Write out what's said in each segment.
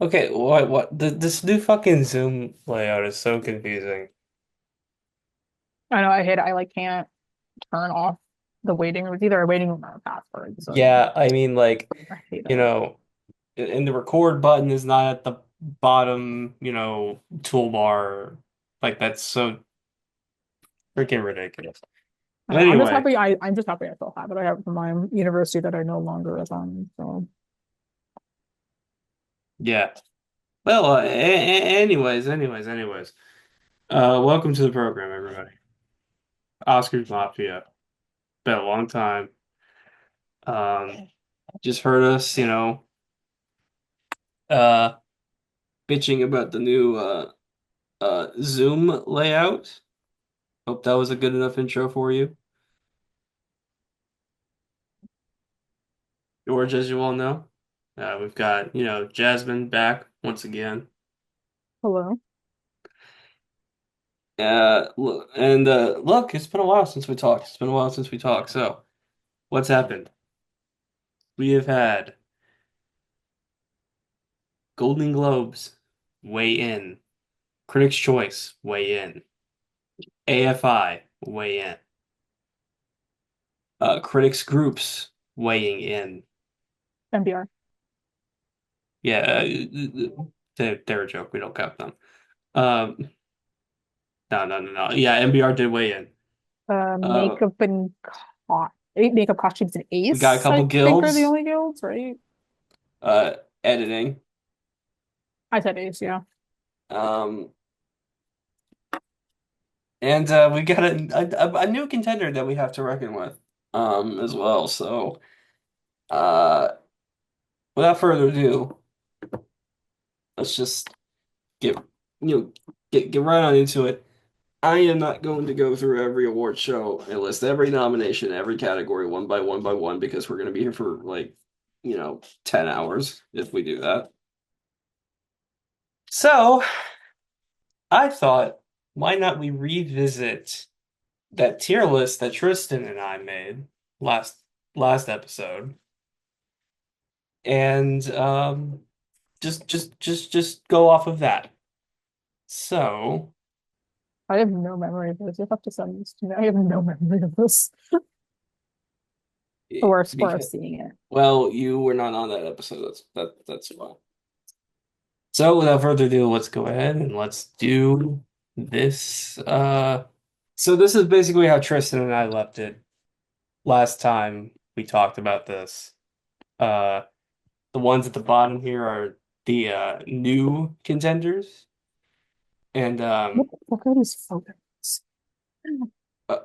Okay, what this new fucking Zoom layout is so confusing. I know I hate it. I like can't turn off the waiting room. It's either a waiting room or a password. So Yeah, I mean like, I hate you it. know, and the record button is not at the bottom, toolbar. Like that's so freaking ridiculous. I know. Anyway, I'm just happy I still have it. I have it from my university that I no longer attend. So yeah. Well, anyways. Welcome to the program, everybody. Oscar's Mafia. Been a long time. Um, just heard us, uh, bitching about the new Zoom layout. Hope that was a good enough intro for you. George, as you all know, we've got, Jasmine back once again. hello. Look, it's been a while since we talked. It's been a while since we talked. So, what's happened? We have had Golden Globes weigh in, Critics' Choice weigh in, AFI weigh in, critics groups weighing in. NPR. Yeah, they're a joke. We don't count them. Um, no. Yeah, NBR did weigh in. Uh, Makeup and makeup costumes and we got a Ace, couple I think are the guilds. only guilds, right? Uh, editing. I said Ace, yeah. Um, and we got a new contender that we have to reckon with, as well. So, uh, without further ado, let's just get get right on into it. I am not going to go through every award show and list every nomination, every category one by one because we're going to be here for like, 10 hours if we do that. So I thought, why not we revisit that tier list that Tristan and I made last last episode and just go off of that. So, I have no memory of this. You have to send this to me. I have no memory of this. The worst part of because seeing it. well, you were not on that episode. That's fine. So without further ado, let's go ahead and let's do this. So this is basically how Tristan and I left it last time we talked about this. Uh, the ones at the bottom here are the new contenders, and What the fuck are these photos?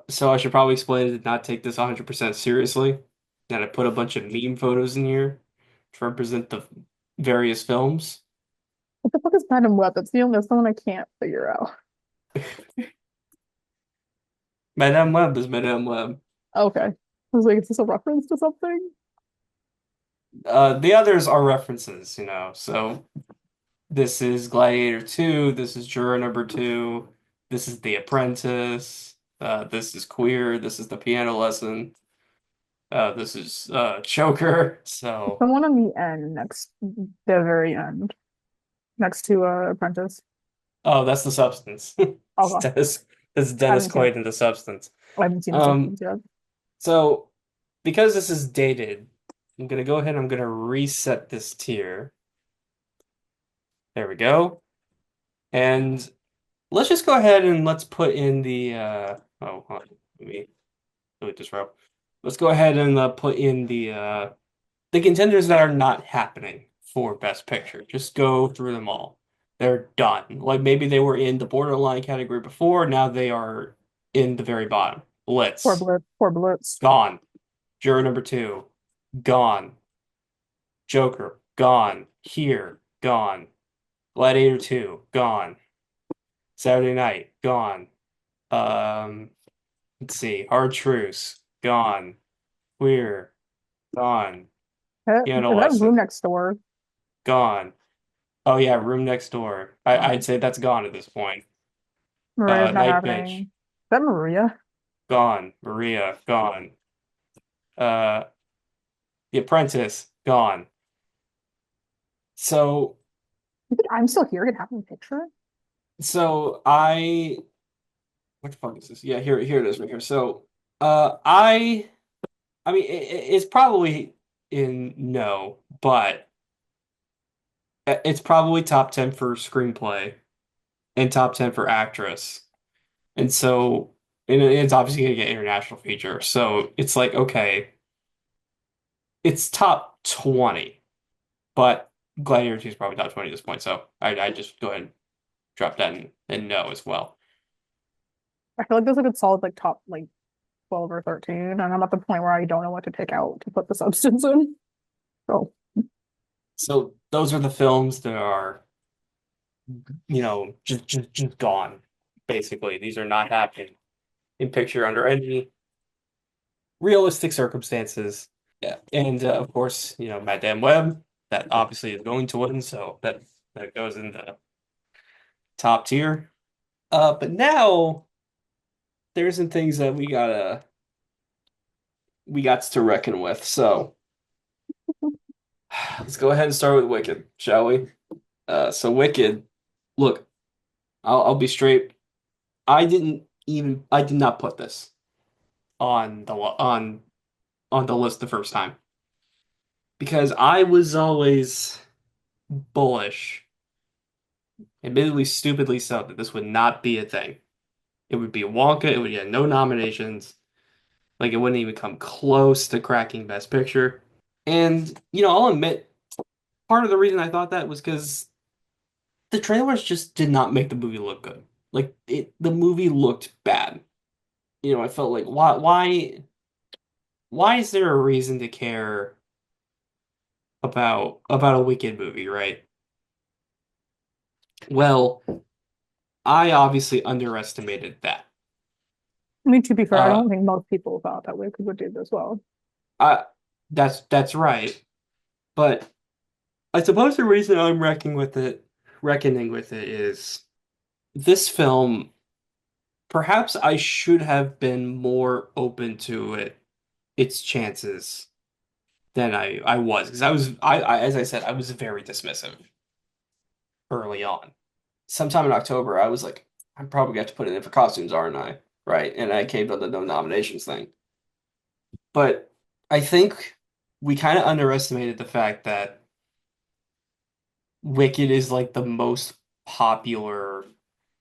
so I should probably explain to not take this 100% seriously. And I put a bunch of meme photos in here to represent the various films. What the fuck is Madam Web? That's the one I can't figure out. Madame Web is Madame Web. Okay. I was like, is this a reference to something? The others are references, So this is Gladiator 2, this is Juror number 2, this is The Apprentice, this is Queer, this is The Piano Lesson, this is Choker. So, The one on the end, the very end, next to Apprentice. oh, that's The Substance. It's Okay. Dennis, this is I Dennis haven't seen Quaid in The Substance. I haven't seen the Um, substance yet. so because this is dated, I'm gonna go ahead and I'm gonna reset this tier. There we go. And let's just go ahead and let's put in the oh, hold on. Let me delete this row. Let's go ahead and put in the contenders that are not happening for Best Picture. Just go through them all. They're done. Like maybe they were in the borderline category before, now they are in the very bottom. Blitz, Poor Blitz. gone. Juror number two, gone. Joker, gone. Here, gone. Gladiator 2, gone. Saturday Night, gone. Um, let's see. Hard Truths, gone. Queer, gone. Piano Is that room Lesson, next door? gone. Oh yeah, Room Next Door. Okay. I'd say that's gone at this point. Maria's not Night happening. Bitch, Is that Maria? gone. Maria, gone. Uh, The Apprentice, gone. So You think I'm Still Here could have a picture? So I what the fuck is this? Yeah, here it is right here. So I mean it's probably in no, but it's probably top 10 for screenplay and top 10 for actress. And so and it's obviously gonna get international feature. So it's like, okay, it's top 20, but Gladiator 2 is probably top 20 at this point. So I just go ahead and drop that in no as well. I feel like there's a good solid like top like 12 or 13, and I'm at the point where I don't know what to take out to put the substance in. So So those are the films that are, just gone. Basically, these are not happening in picture under any realistic circumstances. Yeah, and of course, Matt Damn Web, that obviously is going to win, so that goes in the top tier. But now there's some things that we got to reckon with. So let's go ahead and start with Wicked, shall we? So Wicked, look, I'll be straight. I did not put this on the list the first time because I was always bullish, admittedly stupidly so, that this would not be a thing. It would be Wonka, it would get no nominations, like it wouldn't even come close to cracking Best Picture. And I'll admit part of the reason I thought that was because the trailers just did not make the movie look good. Like the movie looked bad. I felt like why is there a reason to care about a Wicked movie, right? Well, I obviously underestimated that. I mean, to be fair, I Uh, don't think most people thought that Wicked would do this well. I that's right. But I suppose the reason I'm reckoning with it is this film, perhaps I should have been more open to its chances than I was because as I said, I was very dismissive early on. Sometime in October, I was like, I'm probably going to have to put it in for costumes, aren't I? Right. And I caved on the no nominations thing. But I think we kind of underestimated the fact that Wicked is like the most popular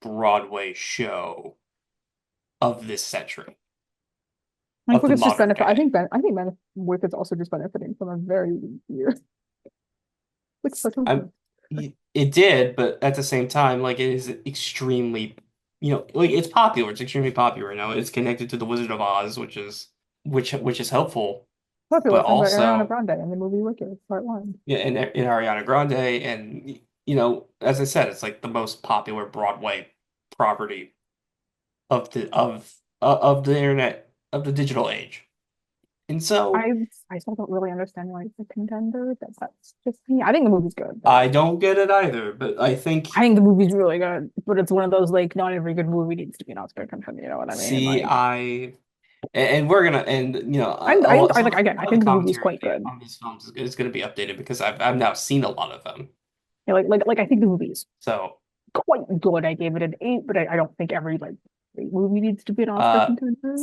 Broadway show of this century, I think of the Wicked's just modern benefit. day. I think Wicked's also just benefiting from a very weak year. Like such a I'm it did, but at the same time, like it is extremely, like it's popular. It's extremely popular now. It's connected to the Wizard of Oz, which is helpful, popular but sung by Ariana also Grande in the movie Wicked, Part One. yeah, in Ariana Grande, and as I said, it's like the most popular Broadway property of the internet of the digital age. And so I I still don't really understand why it's a contender. That's just me. I think the movie's good, but I don't get it either, but I I think think the movie's really good. But it's one of those like not every good movie needs to be an Oscar contender. You know what I mean? see Like and we're gonna and I like again. I some of the think the movie's commentary quite good. on these films is going to be updated because I've now seen a lot of them. Yeah, like I think the movie's So quite good. I gave it an 8, but I don't think every like great movie needs to be an Oscar uh contender.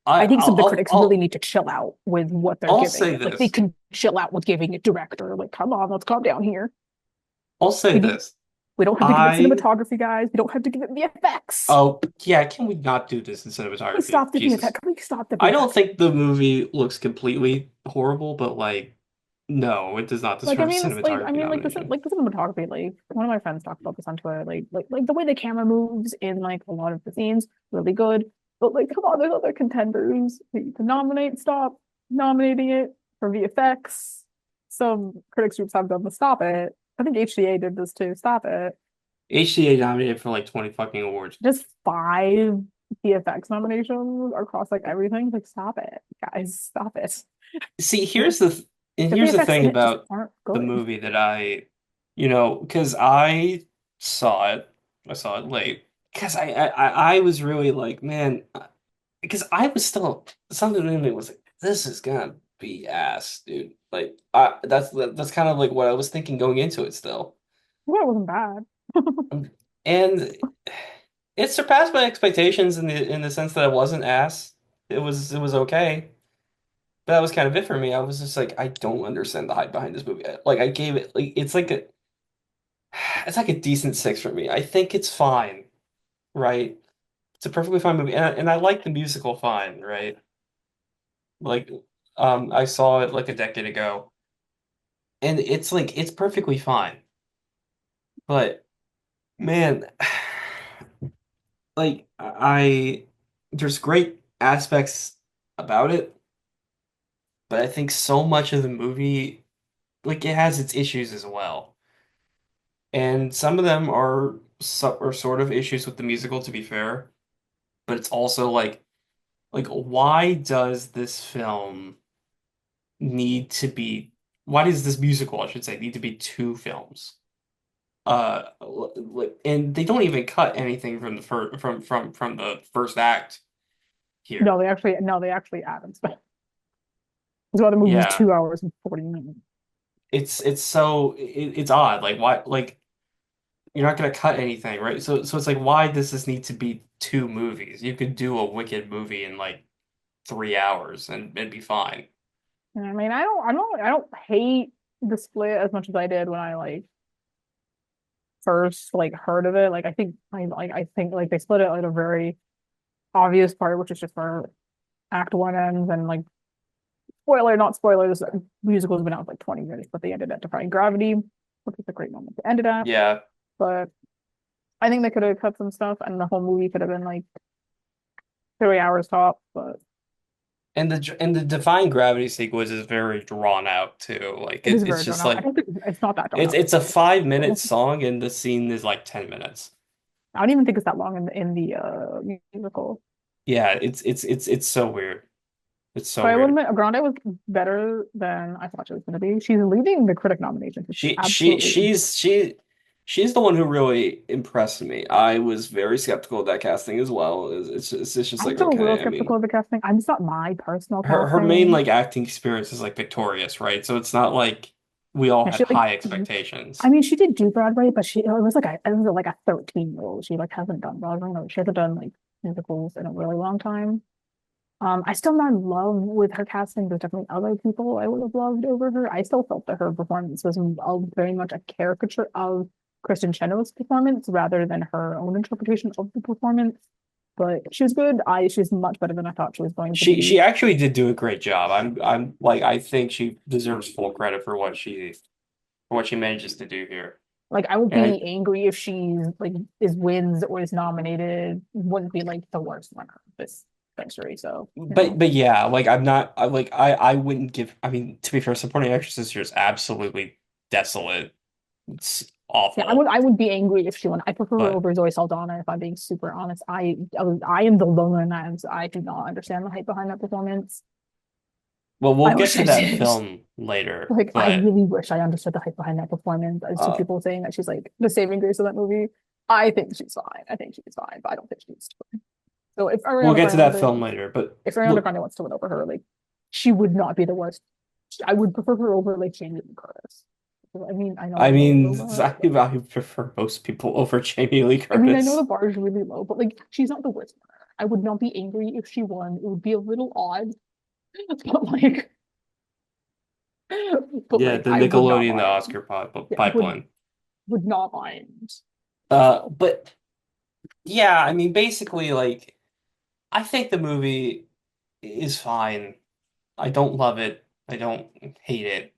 I I think some of the I'll critics really need to chill out with what they're I'll giving say it. Like they this. can chill out with giving it director. Like, come on, let's calm down here. I'll say We need this. we don't have to give it I cinematography, guys. We don't have to give it VFX. Oh yeah, can we not do this in Can we cinematography? stop the Jesus. VFX? Can we stop the I don't VFX? think the movie looks completely horrible, but like, no, it does not Like, I deserve a mean, it's like, I cinematography mean, nomination. like the cinematography. Like, one of my friends talked about this on Twitter. Like the way the camera moves in like a lot of the scenes, really good. But like, come on, there's other contenders that you can nominate. Stop nominating it for VFX. Some critics groups have done to stop it. I think HDA did this too. Stop it. HTA nominated for like 20 fucking awards. Just 5 VFX nominations across like everything. Like, stop it, guys. Stop it. See, The here's the VFX thing in it just about aren't the good. movie that because saw it, I saw it late, because I was really like, man, because I was still something in me was like, this is gonna be ass, dude. Like, that's kind of like what I was thinking going into it still. Well, it wasn't bad. And it surpassed my expectations in the sense that it wasn't ass. It was okay. But that was kind of it for me. I was just like, I don't understand the hype behind this movie. Like I gave it like it's like a decent six for me. I think it's fine, right? It's a perfectly fine movie, and I like the musical fine, right? Like, I saw it like a decade ago, and it's like it's perfectly fine. But man, like there's great aspects about it, but I think so much of the movie, like it has its issues as well. And some of them are sort of issues with the musical, to be fair, but it's also like why does this film need to be why does this musical, I should say, need to be two films? And they don't even cut anything from the first from the first act here. No, they actually added stuff. That's why the movie was Yeah, 2 hours and 40 minutes. it's odd. Like why you're not gonna cut anything, right? So it's like why does this need to be two movies? You could do a Wicked movie in like 3 hours and it'd be fine. And I mean, I don't hate the split as much as I did when I like first like heard of it. Like I think like they split it at a very obvious part, which is just where Act One ends, and like spoiler, not spoiler, this musical's been out for like 20 years, but they ended at Defying Gravity, which is a great moment to end it at. Yeah. But I think they could have cut some stuff, and the whole movie could have been like 3 hours top. But And the Defying Gravity sequence is very drawn out too. Like it is it's very drawn just out. I like don't think it's not that drawn out. it's a 5 minute song and the scene is like 10 minutes. I don't even think it's that long in the musical. Yeah, it's so weird. It's so But I will weird. admit, Grande was better than I thought she was going to be. She's leading the critic nominations, which is She she absolutely. she's she she's the one who really impressed me. I was very skeptical of that casting as well. It's just I'm like still a little okay, I skeptical mean of the casting. I'm just not my personal her main casting. like acting experience is like victorious, right? So it's not like we all Yeah, had she like. high I expectations. mean, she did do Broadway, but it was like a 13-year-old. She like hasn't done Broadway. No, she hasn't done like musicals in a really long time. I still not in love with her casting. There's definitely other people I would have loved over her. I still felt that her performance was very much a caricature of Kristen Chenoweth's performance rather than her own interpretation of the performance. But she was good. She's much better than I thought she was going to She be. actually did do a great job. I'm like I think she deserves full credit for what she manages to do here. Like I won't And be angry if she's like is wins or is nominated. Wouldn't be like the worst winner of this century. So, you know. but yeah, like I'm not I wouldn't give I mean to be fair, supporting actress this year is absolutely desolate. It's Yeah, awful. I would be angry if she won. I prefer her But over Zoe Saldana if I'm being super honest. I am the loner in that. I do not understand the hype behind that performance. well we'll I get wish to I that did. film later. Like I But really wish I understood the hype behind that performance. As to uh people saying that she's like the saving grace of that movie. I think she's fine. I think she's fine, but I don't think she's. So we'll get to that film later. But If Ariana look, Grande wants to win over her, like she would not be the worst. I would prefer her over like Jamie Lee Curtis. I mean, I know I I'm really mean low bar, but I prefer most people over Jamie Lee I mean, I know the Curtis. bar is really low, but like she's not the worst winner. I would not be angry if she won. It would be a little odd, but like, but Yeah, like the I would not Nickelodeon, the mind. Oscar Yeah, pipeline. would not mind. But yeah, I mean, basically, like, I think the movie is fine. I don't love it. I don't hate it.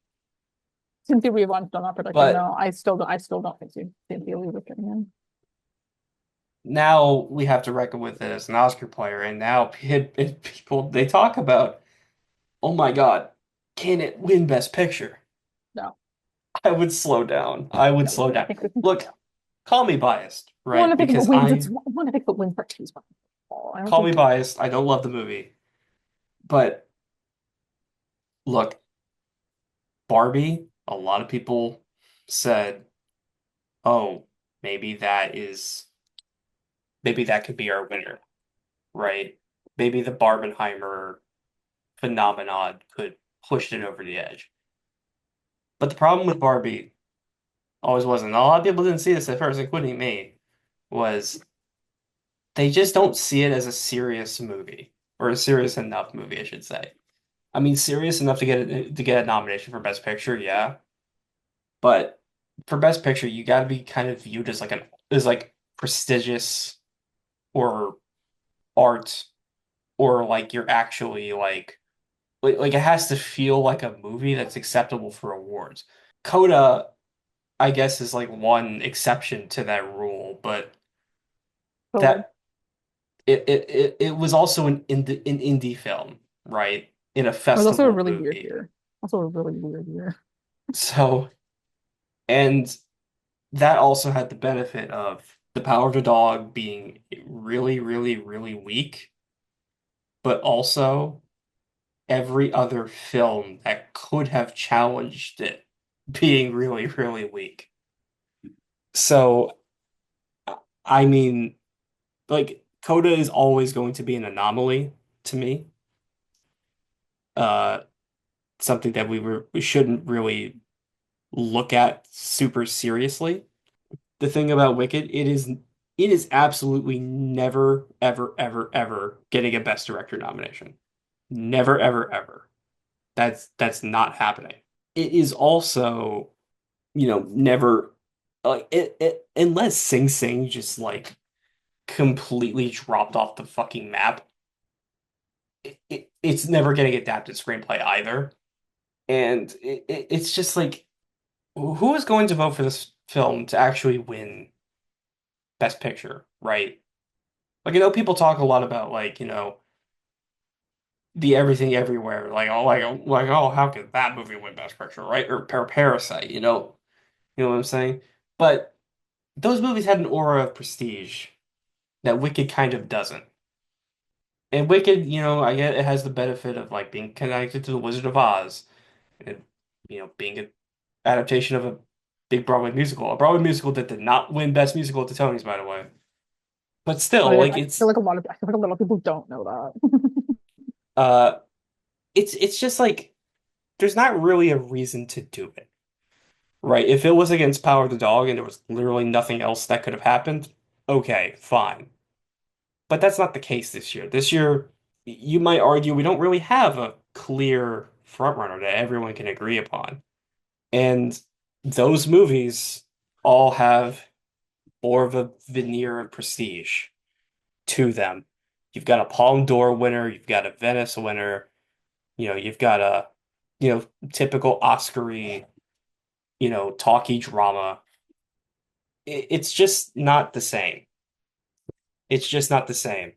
Cynthia Erivo's still not predicting But though. I still don't think Cynthia Erivo getting in. now we have to reckon with it as an Oscar player, and now people they talk about, oh my God, can it win Best Picture? No, I would slow down. I would no, slow I down. think we can slow Look, down. call me biased, One, right? I think if it Because wins, it's one. I think if it wins for two, I don't call me think. biased. I don't love the movie, but look, Barbie. A lot of people said, "Oh, maybe that could be our winner, right? Maybe the Barbenheimer phenomenon could push it over the edge." But the problem with Barbie, always wasn't. A lot of people didn't see this at first, including me, was they just don't see it as a serious movie or a serious enough movie, I should say. I mean, serious enough to get a nomination for Best Picture, yeah, but for Best Picture, you got to be kind of viewed as like an as like prestigious or art or like you're actually like it has to feel like a movie that's acceptable for awards. Coda, I guess, is like one exception to that rule, but Totally. that it was also an indie film, right? In a It was also a festival really weird movie. year. Also a really weird year. So, and that also had the benefit of The Power of the Dog being really, really, really weak, but also every other film that could have challenged it being really, really weak. So, I mean, like, Coda is always going to be an anomaly to me. Uh, Something that we shouldn't really look at super seriously. The thing about Wicked, it is absolutely never, ever, ever, ever getting a Best Director nomination. Never, ever, ever. That's not happening. It is also, never like it unless Sing Sing just like completely dropped off the fucking map. It's never getting adapted screenplay either. And it's just like who is going to vote for this film to actually win Best Picture, right? Like, people talk a lot about like, the Everything Everywhere, like, oh, how could that movie win Best Picture, right? Or Parasite, you know what I'm saying? But those movies had an aura of prestige that Wicked kind of doesn't. And Wicked, I get it has the benefit of like being connected to the Wizard of Oz and being an adaptation of a big Broadway musical, a Broadway musical that did not win Best Musical at the Tonys, by the way. But still, like I feel like a lot of people don't know that. uh it's just like there's not really a reason to do it, right? If it was against Power of the Dog and there was literally nothing else that could have happened, okay, fine. But that's not the case this year. This year, you might argue we don't really have a clear frontrunner that everyone can agree upon. And those movies all have more of a veneer of prestige to them. You've got a Palme d'Or winner, you've got a Venice winner, you've got a, typical Oscar-y, talky drama. It's just not the same. It's just not the same.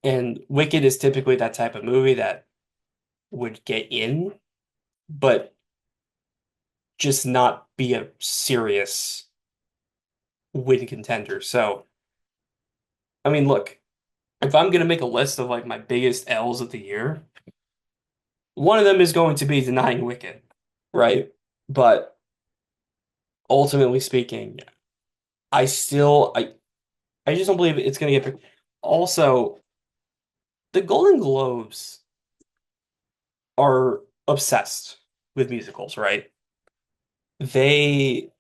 And Wicked is typically that type of movie that would get in, but just not be a serious win contender. So, I mean, look, if I'm gonna make a list of like my biggest L's of the year, one of them is going to be denying Wicked, right? But ultimately speaking, I just don't believe it's gonna get picked. Also, the Golden Globes are obsessed with musicals, right? They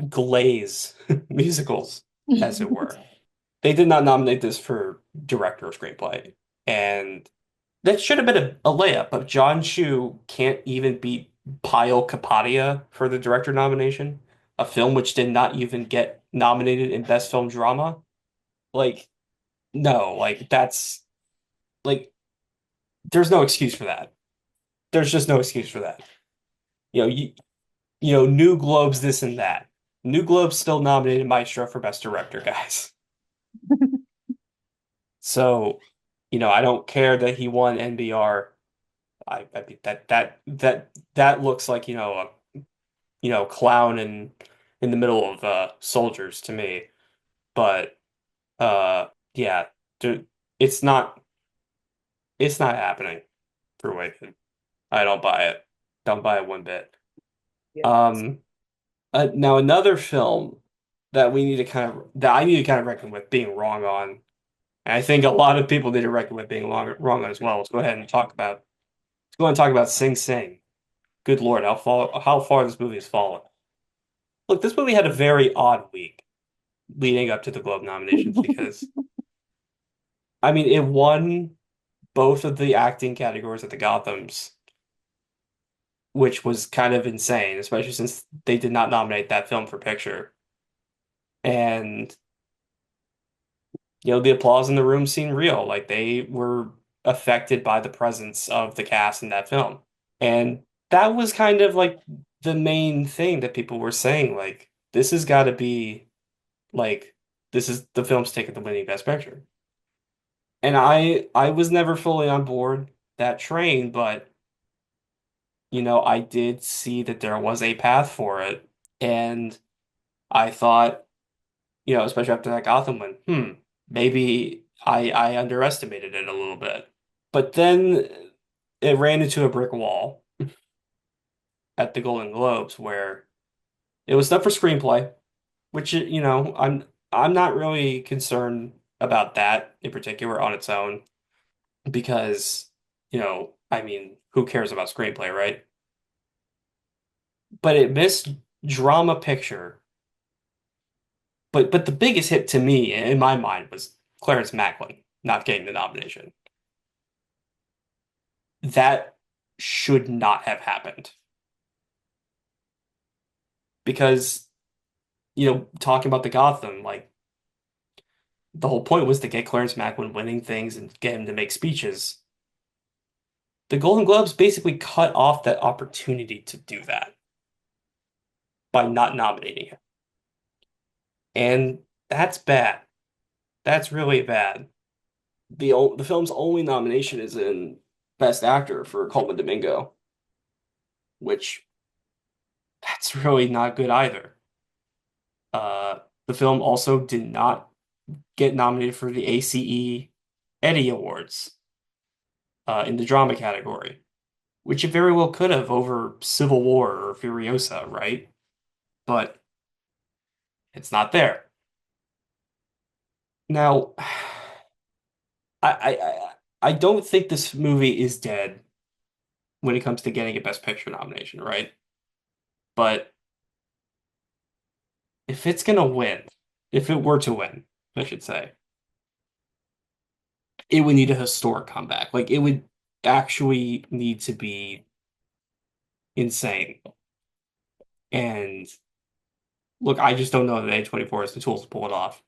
glaze musicals, as it were. They did not nominate this for director or screenplay, and that should have been a layup. But John Chu can't even beat Pyle Kapadia for the director nomination, a film which did not even get nominated in Best Film Drama. Like, no, like that's like there's no excuse for that. There's just no excuse for that. You know, New Globes this and that. New Globes still nominated Maestro for Best Director, guys. So, I don't care that he won NBR. I think that looks like, a clown in the middle of soldiers to me. But yeah, dude, it's not it's not happening for Wicked. I don't buy it. Don't buy it one bit. Yeah. Um, Now another film that I need to kind of reckon with being wrong on, and I think a lot of people need to reckon with being wrong on as well. Let's go ahead and talk about Sing Sing. Good Lord, how far this movie has fallen. look, this movie had a very odd week leading up to the Globe nominations because I mean it won both of the acting categories at the Gothams, which was kind of insane, especially since they did not nominate that film for picture. And the applause in the room seemed real. Like they were affected by the presence of the cast in that film. And that was kind of like the main thing that people were saying, like, this has got to be like this is the film's taking the winning Best Picture. And I was never fully on board that train, but I did see that there was a path for it. And I thought, especially after that Gotham one, maybe I underestimated it a little bit. But then it ran into a brick wall at the Golden Globes where it was up for screenplay, which I'm not really concerned about that in particular on its own because, I mean, who cares about screenplay, right? But it missed drama picture. But the biggest hit to me in my mind was Clarence Macklin not getting the nomination. That should not have happened because, talking about the Gotham, like the whole point was to get Clarence Macklin winning things and get him to make speeches. The Golden Globes basically cut off that opportunity to do that by not nominating him. And that's bad. That's really bad. The film's only nomination is in Best Actor for Coleman Domingo, which that's really not good either. The film also did not get nominated for the ACE Eddie Awards in the drama category, which it very well could have over Civil War or Furiosa, right? But it's not there. Now, I, I don't think this movie is dead when it comes to getting a Best Picture nomination, right? But if it's gonna win, if it were to win, I should say, it would need a historic comeback. Like it would actually need to be insane. And look, I just don't know that A24 has the tools to pull it off.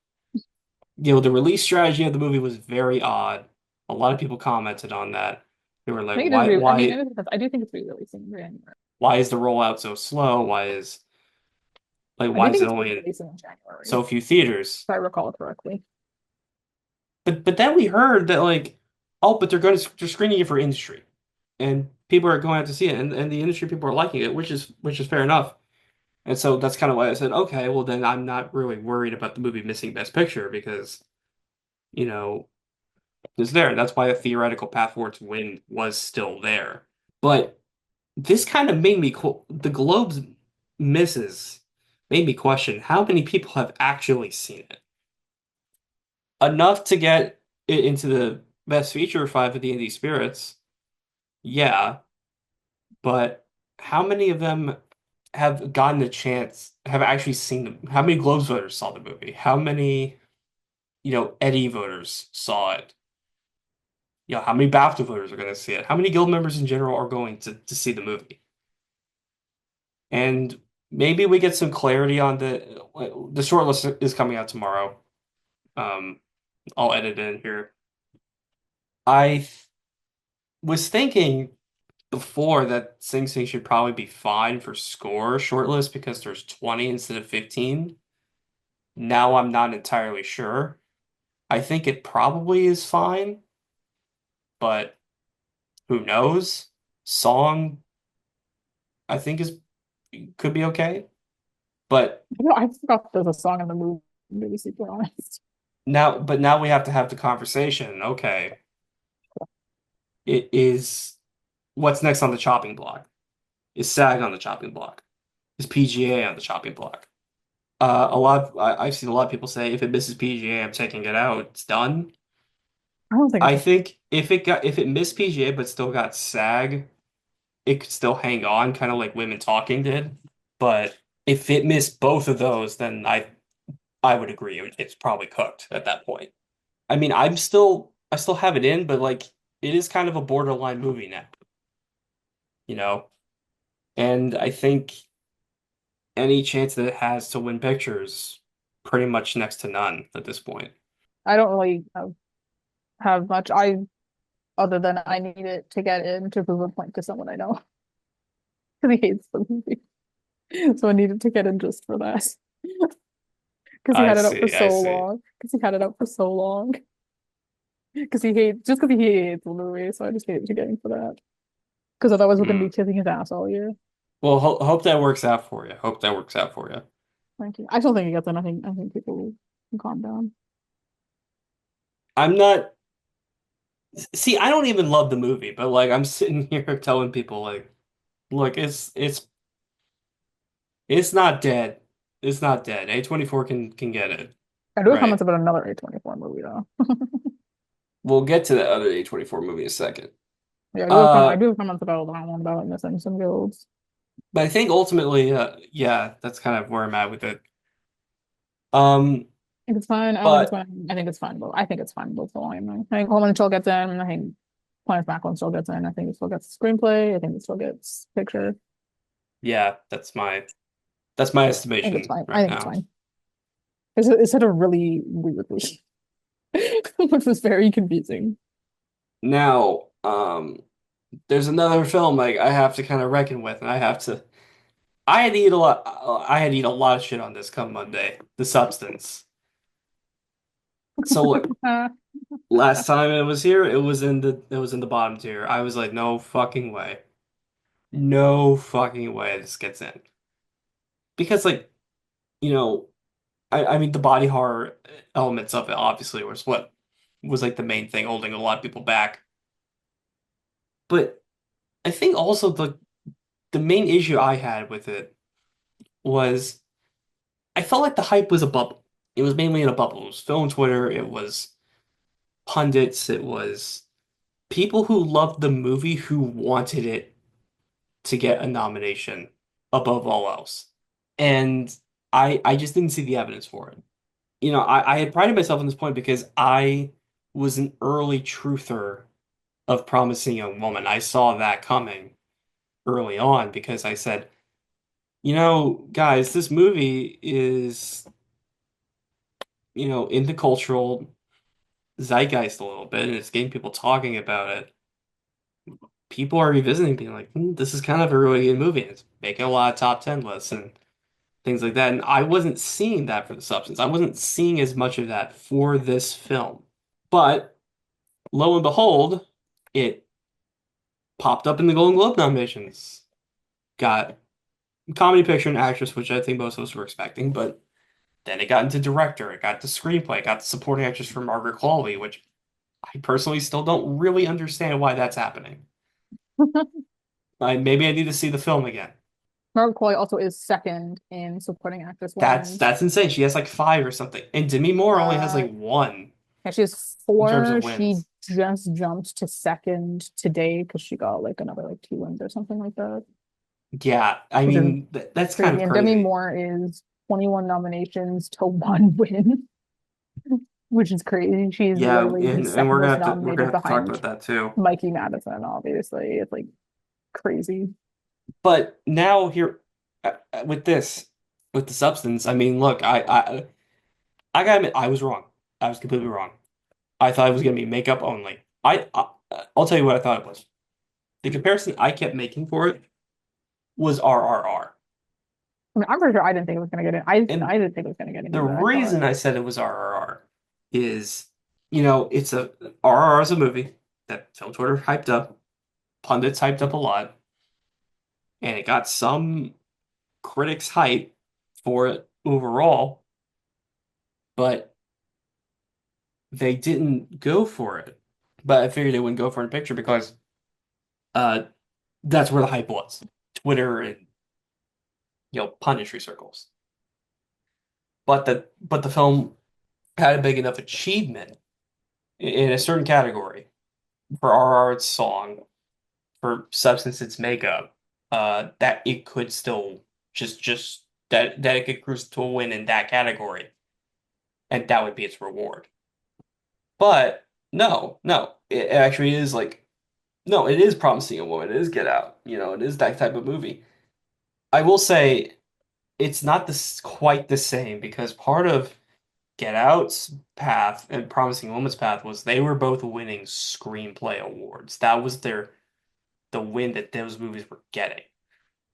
The release strategy of the movie was very odd. A lot of people commented on that. They were I like, think it is really, I mean, why, I do think it's re-releasing in January. why is the rollout so slow? I do Why is think it it's only in re-releasing in January, so few theaters? if I recall correctly. But then we heard that like, oh, but they're screening it for industry, and people are going out to see it, and the industry people are liking it, which is fair enough. And so that's kind of why I said, okay, well then I'm not really worried about the movie missing Best Picture because you know it's there. That's why a theoretical path forward to win was still there. But this kind of made me the Globes misses made me question how many people have actually seen it. Enough to get it into the best feature five of the Indie Spirits, yeah, but how many of them have gotten a chance, have actually seen them? How many Globes voters saw the movie? How many, Eddie voters saw it? How many BAFTA voters are going to see it? How many guild members in general are going to see the movie? And maybe we get some clarity on the short list is coming out tomorrow. Um, I'll edit it in here. I was thinking before that Sing Sing should probably be fine for score shortlist because there's 20 instead of 15. Now I'm not entirely sure. I think it probably is fine, but who knows? Song, I think is could be okay. But I forgot there's a song in the movie, to be super honest. now we have to have the conversation. Okay, it is what's next on the chopping block? Is SAG on the chopping block? Is PGA on the chopping block? I've seen a lot of people say if it misses PGA, I'm taking it out. It's done. I don't think it's I a, think if it missed PGA but still got SAG, it could still hang on, kind of like Women Talking did. But If it missed both of those, then I would agree. It's probably cooked at that point. I mean, I still have it in, but like it is kind of a borderline movie now, you know? And I think any chance that it has to win pictures, pretty much next to none at this point. I don't really have much I other than I need it to get in to prove a point to someone I know because he hates the movie. So I needed to get in just for that. Because he I had it up for see, I so see. long. Because he had it up for so long. Because he hates just because he hates the movie. So I just needed to get in for that. Because otherwise we're gonna be Hmm. kissing his ass all year. Well, hope that works out for you. Hope that works out for you. Thank you. I still think he gets in. I think people can calm down. I'm not, see, I don't even love the movie, but like I'm sitting here telling people like, look, it's not dead. It's not dead. A24 can get it, I do have comments right? about another A24 movie though. We'll get to the other A24 movie in a second. Yeah, I Uh, do have comments about that one about missing some guilds. but I think ultimately, yeah, that's kind of where I'm at with it. Um, I think it's fine. I don't think it's but fine. I think it's fine, but I think it's fine both along. I think Coleman still gets in. I think Clarence Macklin still gets in. I think it still gets screenplay. I think it still gets picture. yeah, that's my I think it's estimation fine. I right think it's now. fine. It's said a really weirdly, which was very confusing. Now, there's another film like I have to kind of reckon with, and I have to. I had to eat a lot. I had to eat a lot of shit on this come Monday. The Substance. So look, Uh, last time it was here, it was in the bottom tier. I was like, no fucking way, no fucking way this gets in because like you know, I mean the body horror elements of it obviously was what was like the main thing holding a lot of people back. But I think also the main issue I had with it was I felt like the hype was a bubble. It was mainly in a bubble. It was film Twitter, it was pundits, it was people who loved the movie who wanted it to get a nomination above all else. And I just didn't see the evidence for it. You know, I had prided myself on this point because I was an early truther of Promising Young Woman. I saw that coming early on because I said, you know, guys, this movie is, you know, in the cultural zeitgeist a little bit, and it's getting people talking about it. People are revisiting, being like, this is kind of a really good movie. And it's making a lot of top 10 lists and things like that. And I wasn't seeing that for The Substance. I wasn't seeing as much of that for this film. But lo and behold, it popped up in the Golden Globe nominations. Got comedy picture and actress, which I think most of us were expecting, but then it got into director, it got the screenplay, it got the supporting actress for Margaret Qualley, which I personally still don't really understand why that's happening. Maybe I need to see the film again. Margaret Qualley also is second in supporting actress wins. That's insane. She has like five or something, and Demi Moore only has Uh, like one and she has in terms of four. She wins. just jumped to second today because she got like another like two wins or something like that, Yeah, I which is mean that's kind crazy. of And Demi crazy. Moore is 21 nominations to one win, which is crazy. She's Yeah, literally the and second most we're gonna nominated have to talk behind about that too. Mikey Madison, obviously. It's like crazy. But now here with this, with the substance, I mean, look, I gotta admit, I was wrong. I was completely wrong. I thought it was gonna be makeup only. I'll tell you what I thought it was. The comparison I kept making for it was RRR. I mean, I'm pretty sure I didn't think it was gonna get in. I And didn't think it was gonna get in the either. I thought, reason I said it was RRR is, you know, it's a RRR is a movie that film Twitter hyped up, pundits hyped up a lot, and it got some critics hype for it overall, but they didn't go for it. But I figured they wouldn't go for it in picture because uh that's where the hype was. Twitter and punditry circles. But the film had a big enough achievement in a certain category for RR's song, for Substance its makeup, that it could still just that it could cruise to a win in that category, and that would be its reward. But no, it actually is like no, it is Promising a Woman. It is Get Out. It is that type of movie. I will say it's not this quite the same because part of Get Out's path and Promising a Woman's path was they were both winning screenplay awards. That was the win that those movies were getting.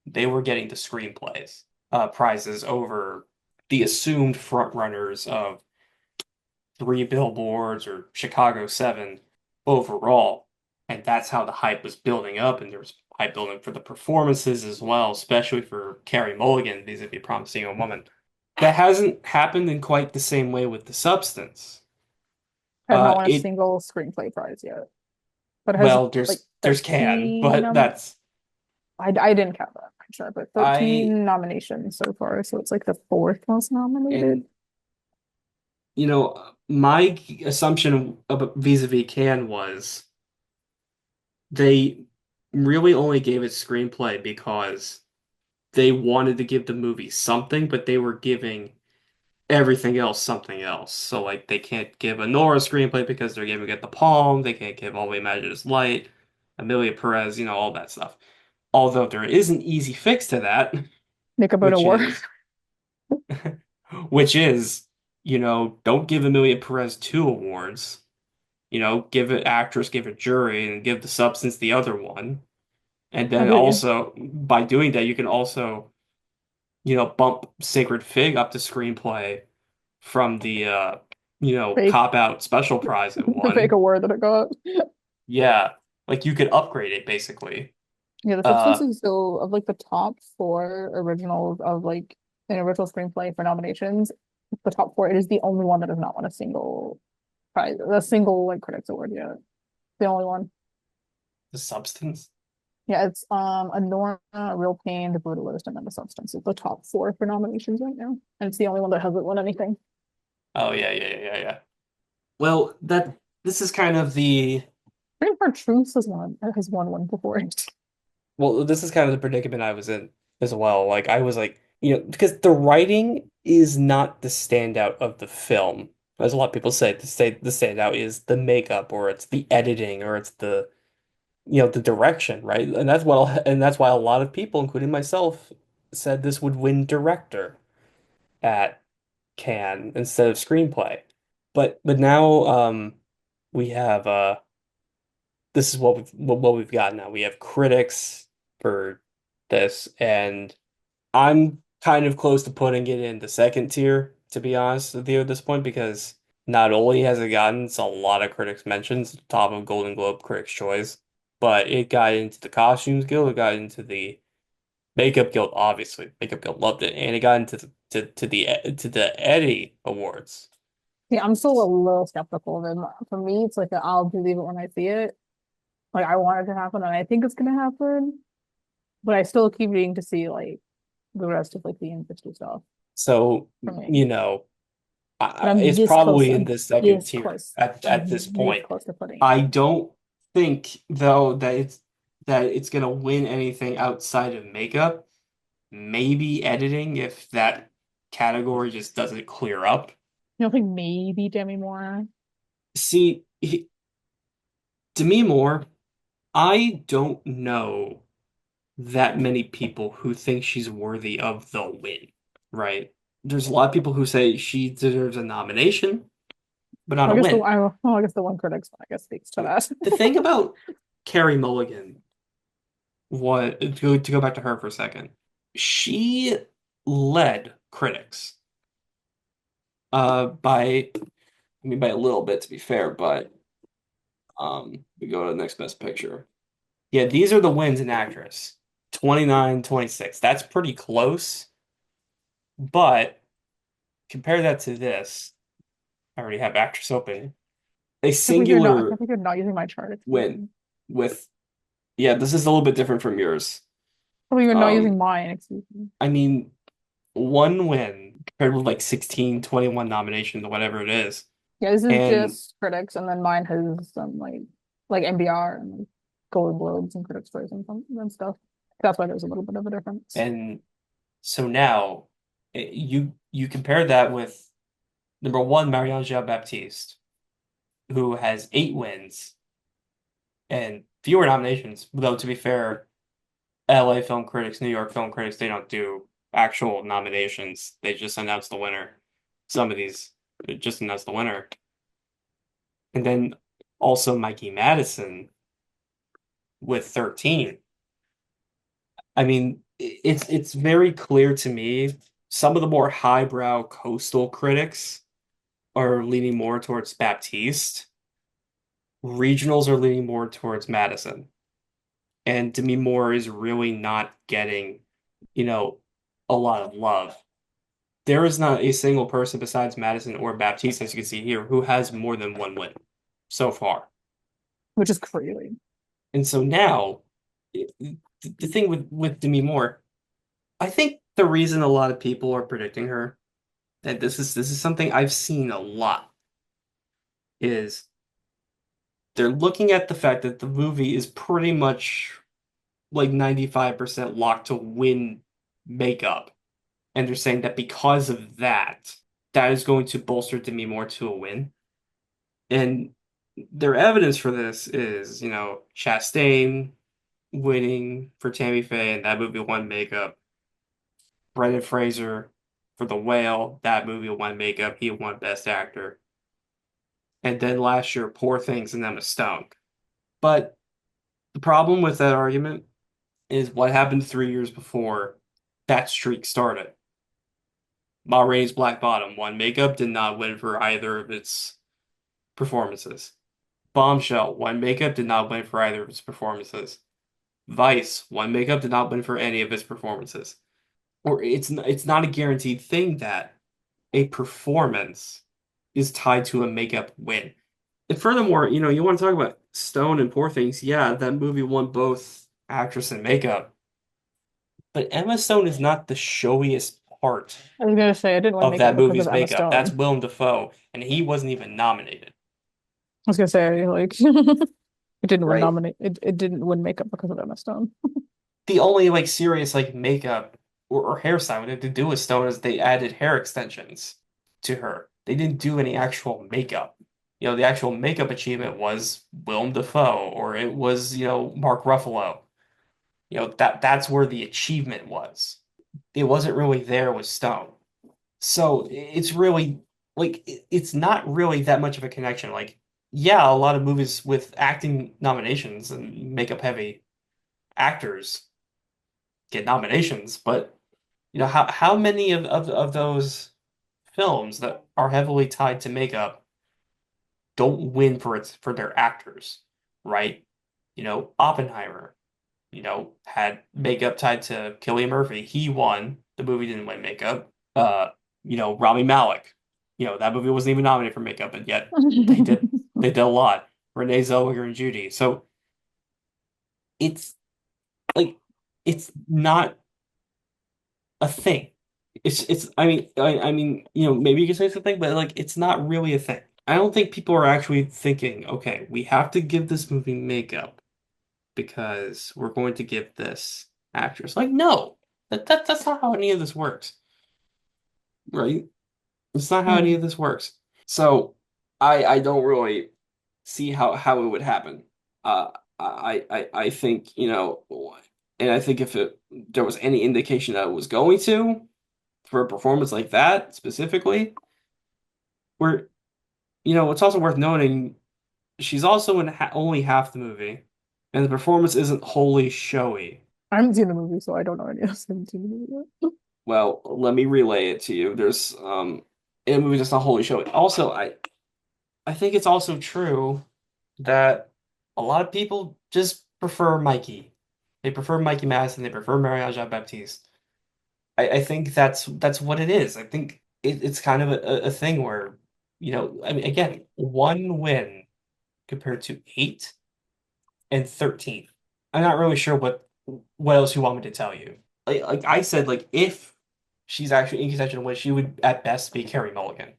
They were getting the screenplays prizes over the assumed front runners of Three Billboards or Chicago 7 overall. And that's how the hype was building up. And there was hype building for the performances as well, especially for Carey Mulligan vis-a-vis Promising a Woman. That hasn't happened in quite the same way with The Substance. Has not won a It single screenplay prize yet, but it has well, like there's Can, 13 but that's I didn't count that, I'm sure, but I 13 nominations so far, so it's like the fourth most nominated. and my assumption about vis-a-vis Can was they really only gave it screenplay because they wanted to give the movie something, but they were giving everything else something else. So like they can't give a Nora screenplay because they're giving it the Palm. They can't give All We Imagine Is Light, Amelia Perez, all that stuff. Although there is an easy fix to that, Make a vote which award. is which is, don't give Amelia Perez two awards. Give it actress, give it jury, and give The Substance the other one. And then Agree. also by doing that, you can also, bump Sacred Fig up to screenplay from the Fake cop out special prize it the fake won. award that it got. Yeah. Like you could upgrade it basically. Yeah, the substance Uh is still of like the top four originals of like an original screenplay for nominations. The top four, it is the only one that has not won a single prize, a single like critics award yet. The only one. the Substance. Yeah, it's a Norma, a Real Pain, The Brutalist, and then the Substance. It's the top four for nominations right now, and it's the only one that hasn't won anything. Oh yeah. Well, this is kind of the Dream for Truth has won one before. well, this is kind of the predicament I was in as well. Like I was like, because the writing is not the standout of the film. As a lot of people say, the standout is the makeup or it's the editing or it's the direction, right? And that's why a lot of people, including myself, said this would win director at Cannes instead of screenplay. But now we have this is what we've got now. We have critics for this, and I'm kind of close to putting it in the second tier, to be honest with you at this point, because not only has it gotten a lot of critics mentions, top of Golden Globe Critics' Choice, but it got into the Costumes Guild, it got into the Makeup Guild, obviously. Makeup Guild loved it, and it got into the Eddie Awards. Yeah, I'm still a little skeptical of it. For me, it's like I'll believe it when I see it. Like I want it to happen, and I think it's gonna happen, but I still keep needing to see like the rest of like the industry stuff So, for me. you know, But I'm it's this close. probably in I'm the second this tier close. at this I'm this point. close to putting it I in. don't think though that it's gonna win anything outside of makeup. Maybe editing if that category just doesn't clear up. You know, like maybe Demi Moore. See, Demi Moore, I don't know that many people who think she's worthy of the win, right? There's a lot of people who say she deserves a nomination, but not I a guess the win. I well, I guess the one critics one I guess speaks to that. The thing about Carey Mulligan, to go back to her for a second, she led critics by by a little bit to be fair, but we go to the next best picture. Yeah, these are the wins in actress. 29, 26. That's pretty close, but compare that to this. I already have actress open. A I singular can't believe you're not using my chart. Excuse win me. with yeah, this is a little bit different from yours. I can't believe you're not Um, using mine. Excuse me. I mean, one win compared with like 16, 21 nominations or whatever it is. Yeah, this is And just critics, and then mine has some like NBR and like Golden Globes and Critics' Choice and stuff. That's why there's a little bit of a difference. and so now. You compare that with number one, Marianne Jean-Baptiste, who has 8 wins and fewer nominations. Though to be fair, LA film critics, New York film critics, they don't do actual nominations. They just announce the winner. Some of these just announce the winner. And then also Mikey Madison with 13. I mean, it's very clear to me some of the more highbrow coastal critics are leaning more towards Baptiste. Regionals are leaning more towards Madison. And Demi Moore is really not getting, you know, a lot of love. There is not a single person besides Madison or Baptiste, as you can see here, who has more than one win so far. which is crazy. And so now, the thing with Demi Moore, I think the reason a lot of people are predicting her, and this is something I've seen a lot, is they're looking at the fact that the movie is pretty much like 95% locked to win makeup. And they're saying that because of that, that is going to bolster Demi Moore to a win. And their evidence for this is, Chastain winning for Tammy Faye, and that movie won makeup. Brendan Fraser for The Whale, that movie won makeup. He won Best Actor. And then last year, Poor Things and Emma Stone. But the problem with that argument is what happened 3 years before that streak started. Ma Rainey's Black Bottom won makeup, did not win for either of its performances. Bombshell won makeup, did not win for either of its performances. Vice won makeup, did not win for any of its performances. Or it's not a guaranteed thing that a performance is tied to a makeup win. And furthermore, you want to talk about Stone and Poor Things. Yeah, that movie won both actress and makeup, but Emma Stone is not the showiest part I was gonna say I didn't win of makeup that because of movie's Emma makeup. That's Stone. Willem Dafoe, and he wasn't even nominated, I was gonna say like it didn't win right? nominate it didn't win makeup because of Emma Stone. The only like serious like makeup or hairstyle to do with Stone is they added hair extensions to her. They didn't do any actual makeup. The actual makeup achievement was Willem Dafoe or it was, Mark Ruffalo. That's where the achievement was. It wasn't really there with Stone. So it's really like it's not really that much of a connection. Like, yeah, a lot of movies with acting nominations and makeup heavy actors get nominations, but how many of those films that are heavily tied to makeup don't win for their actors, right? Oppenheimer, had makeup tied to Cillian Murphy. He won. The movie didn't win makeup. Rami Malek. That movie wasn't even nominated for makeup, and yet they did they did a lot. Renee Zellweger and Judy. So it's like it's not a thing. It's I mean, maybe you can say something, but like it's not really a thing. I don't think people are actually thinking, okay, we have to give this movie makeup because we're going to give this actress. Like, no, that's not how any of this works, right? It's not how any Hmm. of this works. So I don't really see how it would happen. I think, and I think if there was any indication that it was going to for a performance like that specifically, where it's also worth noting she's also in only half the movie, and the performance isn't wholly showy. I haven't seen the movie, so I don't know any else. I haven't seen the movie yet. Well, let me relay it to you. There's in a movie that's not wholly showy. Also, I think it's also true that a lot of people just prefer Mikey. They prefer Mikey Madison. They prefer Marianne Jean-Baptiste. I think that's what it is. I think it's kind of a thing where, I mean, again, one win compared to 8 and 13. I'm not really sure what else you want me to tell you. Like I said, like if she's actually in contention to win, she would at best be Carey Mulligan.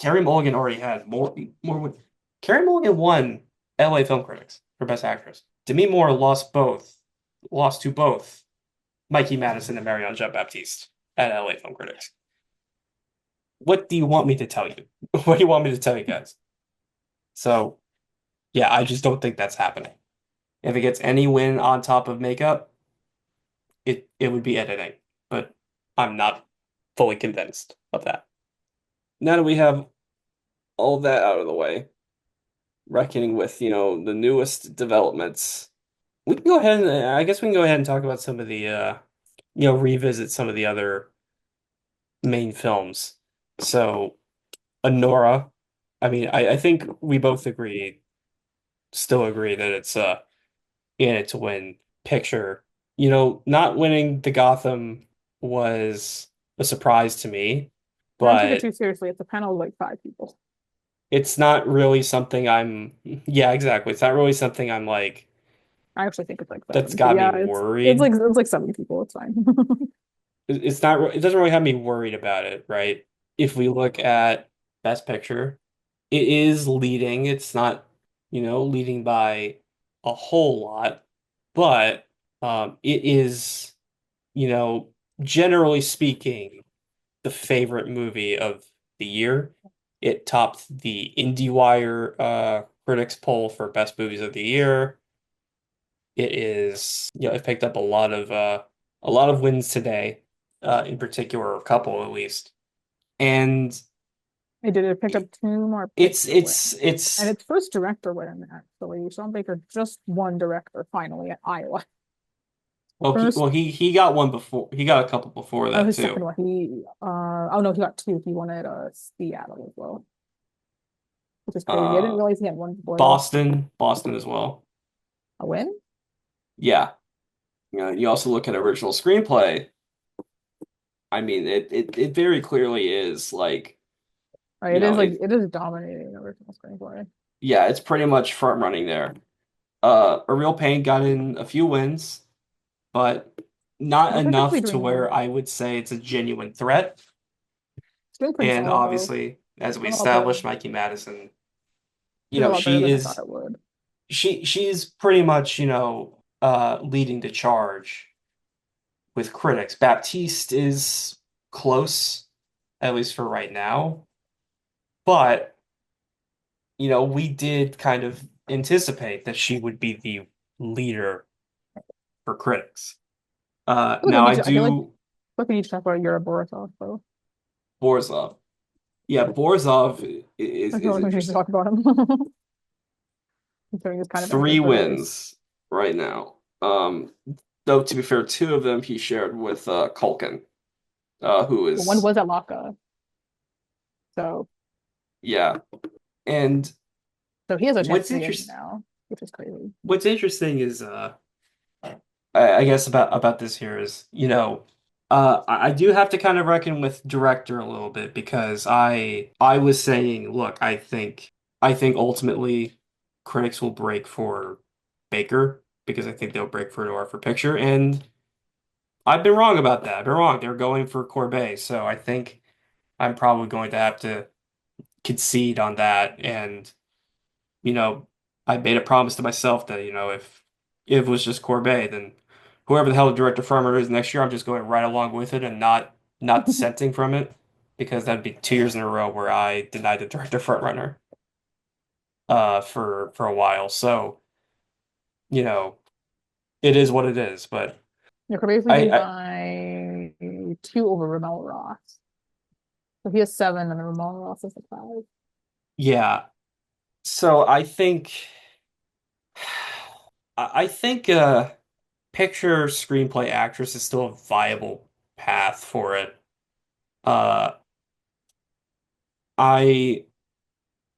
Carey Mulligan already had more win. Carey Mulligan won LA Film Critics for Best Actress. Demi Moore lost to both Mikey Madison and Marianne Jean-Baptiste at LA Film Critics. what do you want me to tell you? What do you want me to tell you guys? So yeah, I just don't think that's happening. If it gets any win on top of makeup, it would be editing. But I'm not fully convinced of that. Now that we have all that out of the way, reckoning with, the newest developments, we can go ahead and I guess we can go ahead and talk about some of the revisit some of the other main films. So, Anora, I mean, I think we both still agree that it's in it to win picture. Not winning the Gotham was a surprise to me, And don't take it but too seriously. It's a panel of like five people. it's not really something yeah, exactly. It's not really something I'm like, I actually think it's like that's seven, but got me yeah, worried. it's like seven people. It's fine. It's not, it doesn't really have me worried about it, right? If we look at Best Picture, it is leading. It's not, leading by a whole lot, but it is, you know, generally speaking, the favorite movie of the year. It topped the IndieWire critics poll for best movies of the year. It is, it picked up a lot of wins today, in particular, a couple at least. And They did it pick up two more it's picture wins. it's And it's its first director win, actually. Sean Baker just won director finally at Iowa. First, he got one before, he got a couple before oh, that his too. second one. Oh no, he got two. He won at Seattle as well, which is crazy. I didn't Uh, realize he had one before that. Boston as well. A win? Yeah. You also look at original screenplay. I mean, it very clearly is like, Right, you know, it is dominating the original screenplay. yeah, it's pretty much front running there. A Real Pain got in a few wins, but not No Perfectly enough to Green where won. I would say it's a genuine threat. It's doing pretty And solid though. obviously, as we Done a lot better. established, Mikey Madison, Did a lot better than I thought it would. she's pretty much, leading the charge with critics. Baptiste is close, at least for right now. But, we did kind of anticipate that she would be the leader for critics. Now I I feel do like we need to talk about Yura Borisov though. Borzov. Yeah, Borzov I feel is like we need to interesting. talk about him. Considering his kind of Three entered third place. wins right now. Though to be fair, two of them he shared with Culkin, who But one is was at Laka, so yeah. And he has a chance what's to get in interest now, which is crazy. what's interesting is I guess about this here is, I do have to kind of reckon with director a little bit because I was saying, look, I think ultimately critics will break for Baker because I think they'll break for Noir for Picture, and I've been wrong about that. I've been wrong. They're going for Corbet, so I think I'm probably going to have to concede on that. And you know, I made a promise to myself that, if it was just Corbet, then whoever the hell the director farmer is next year, I'm just going right along with it and not dissenting from it because that'd be 2 years in a row where I denied the director frontrunner for a while. So, you know, it is what it is. But You're basically I, leading I by two over Ramel Ross. So he has seven, and then Ramel Ross is like five. yeah. So I think I think picture screenplay actress is still a viable path for it. Uh I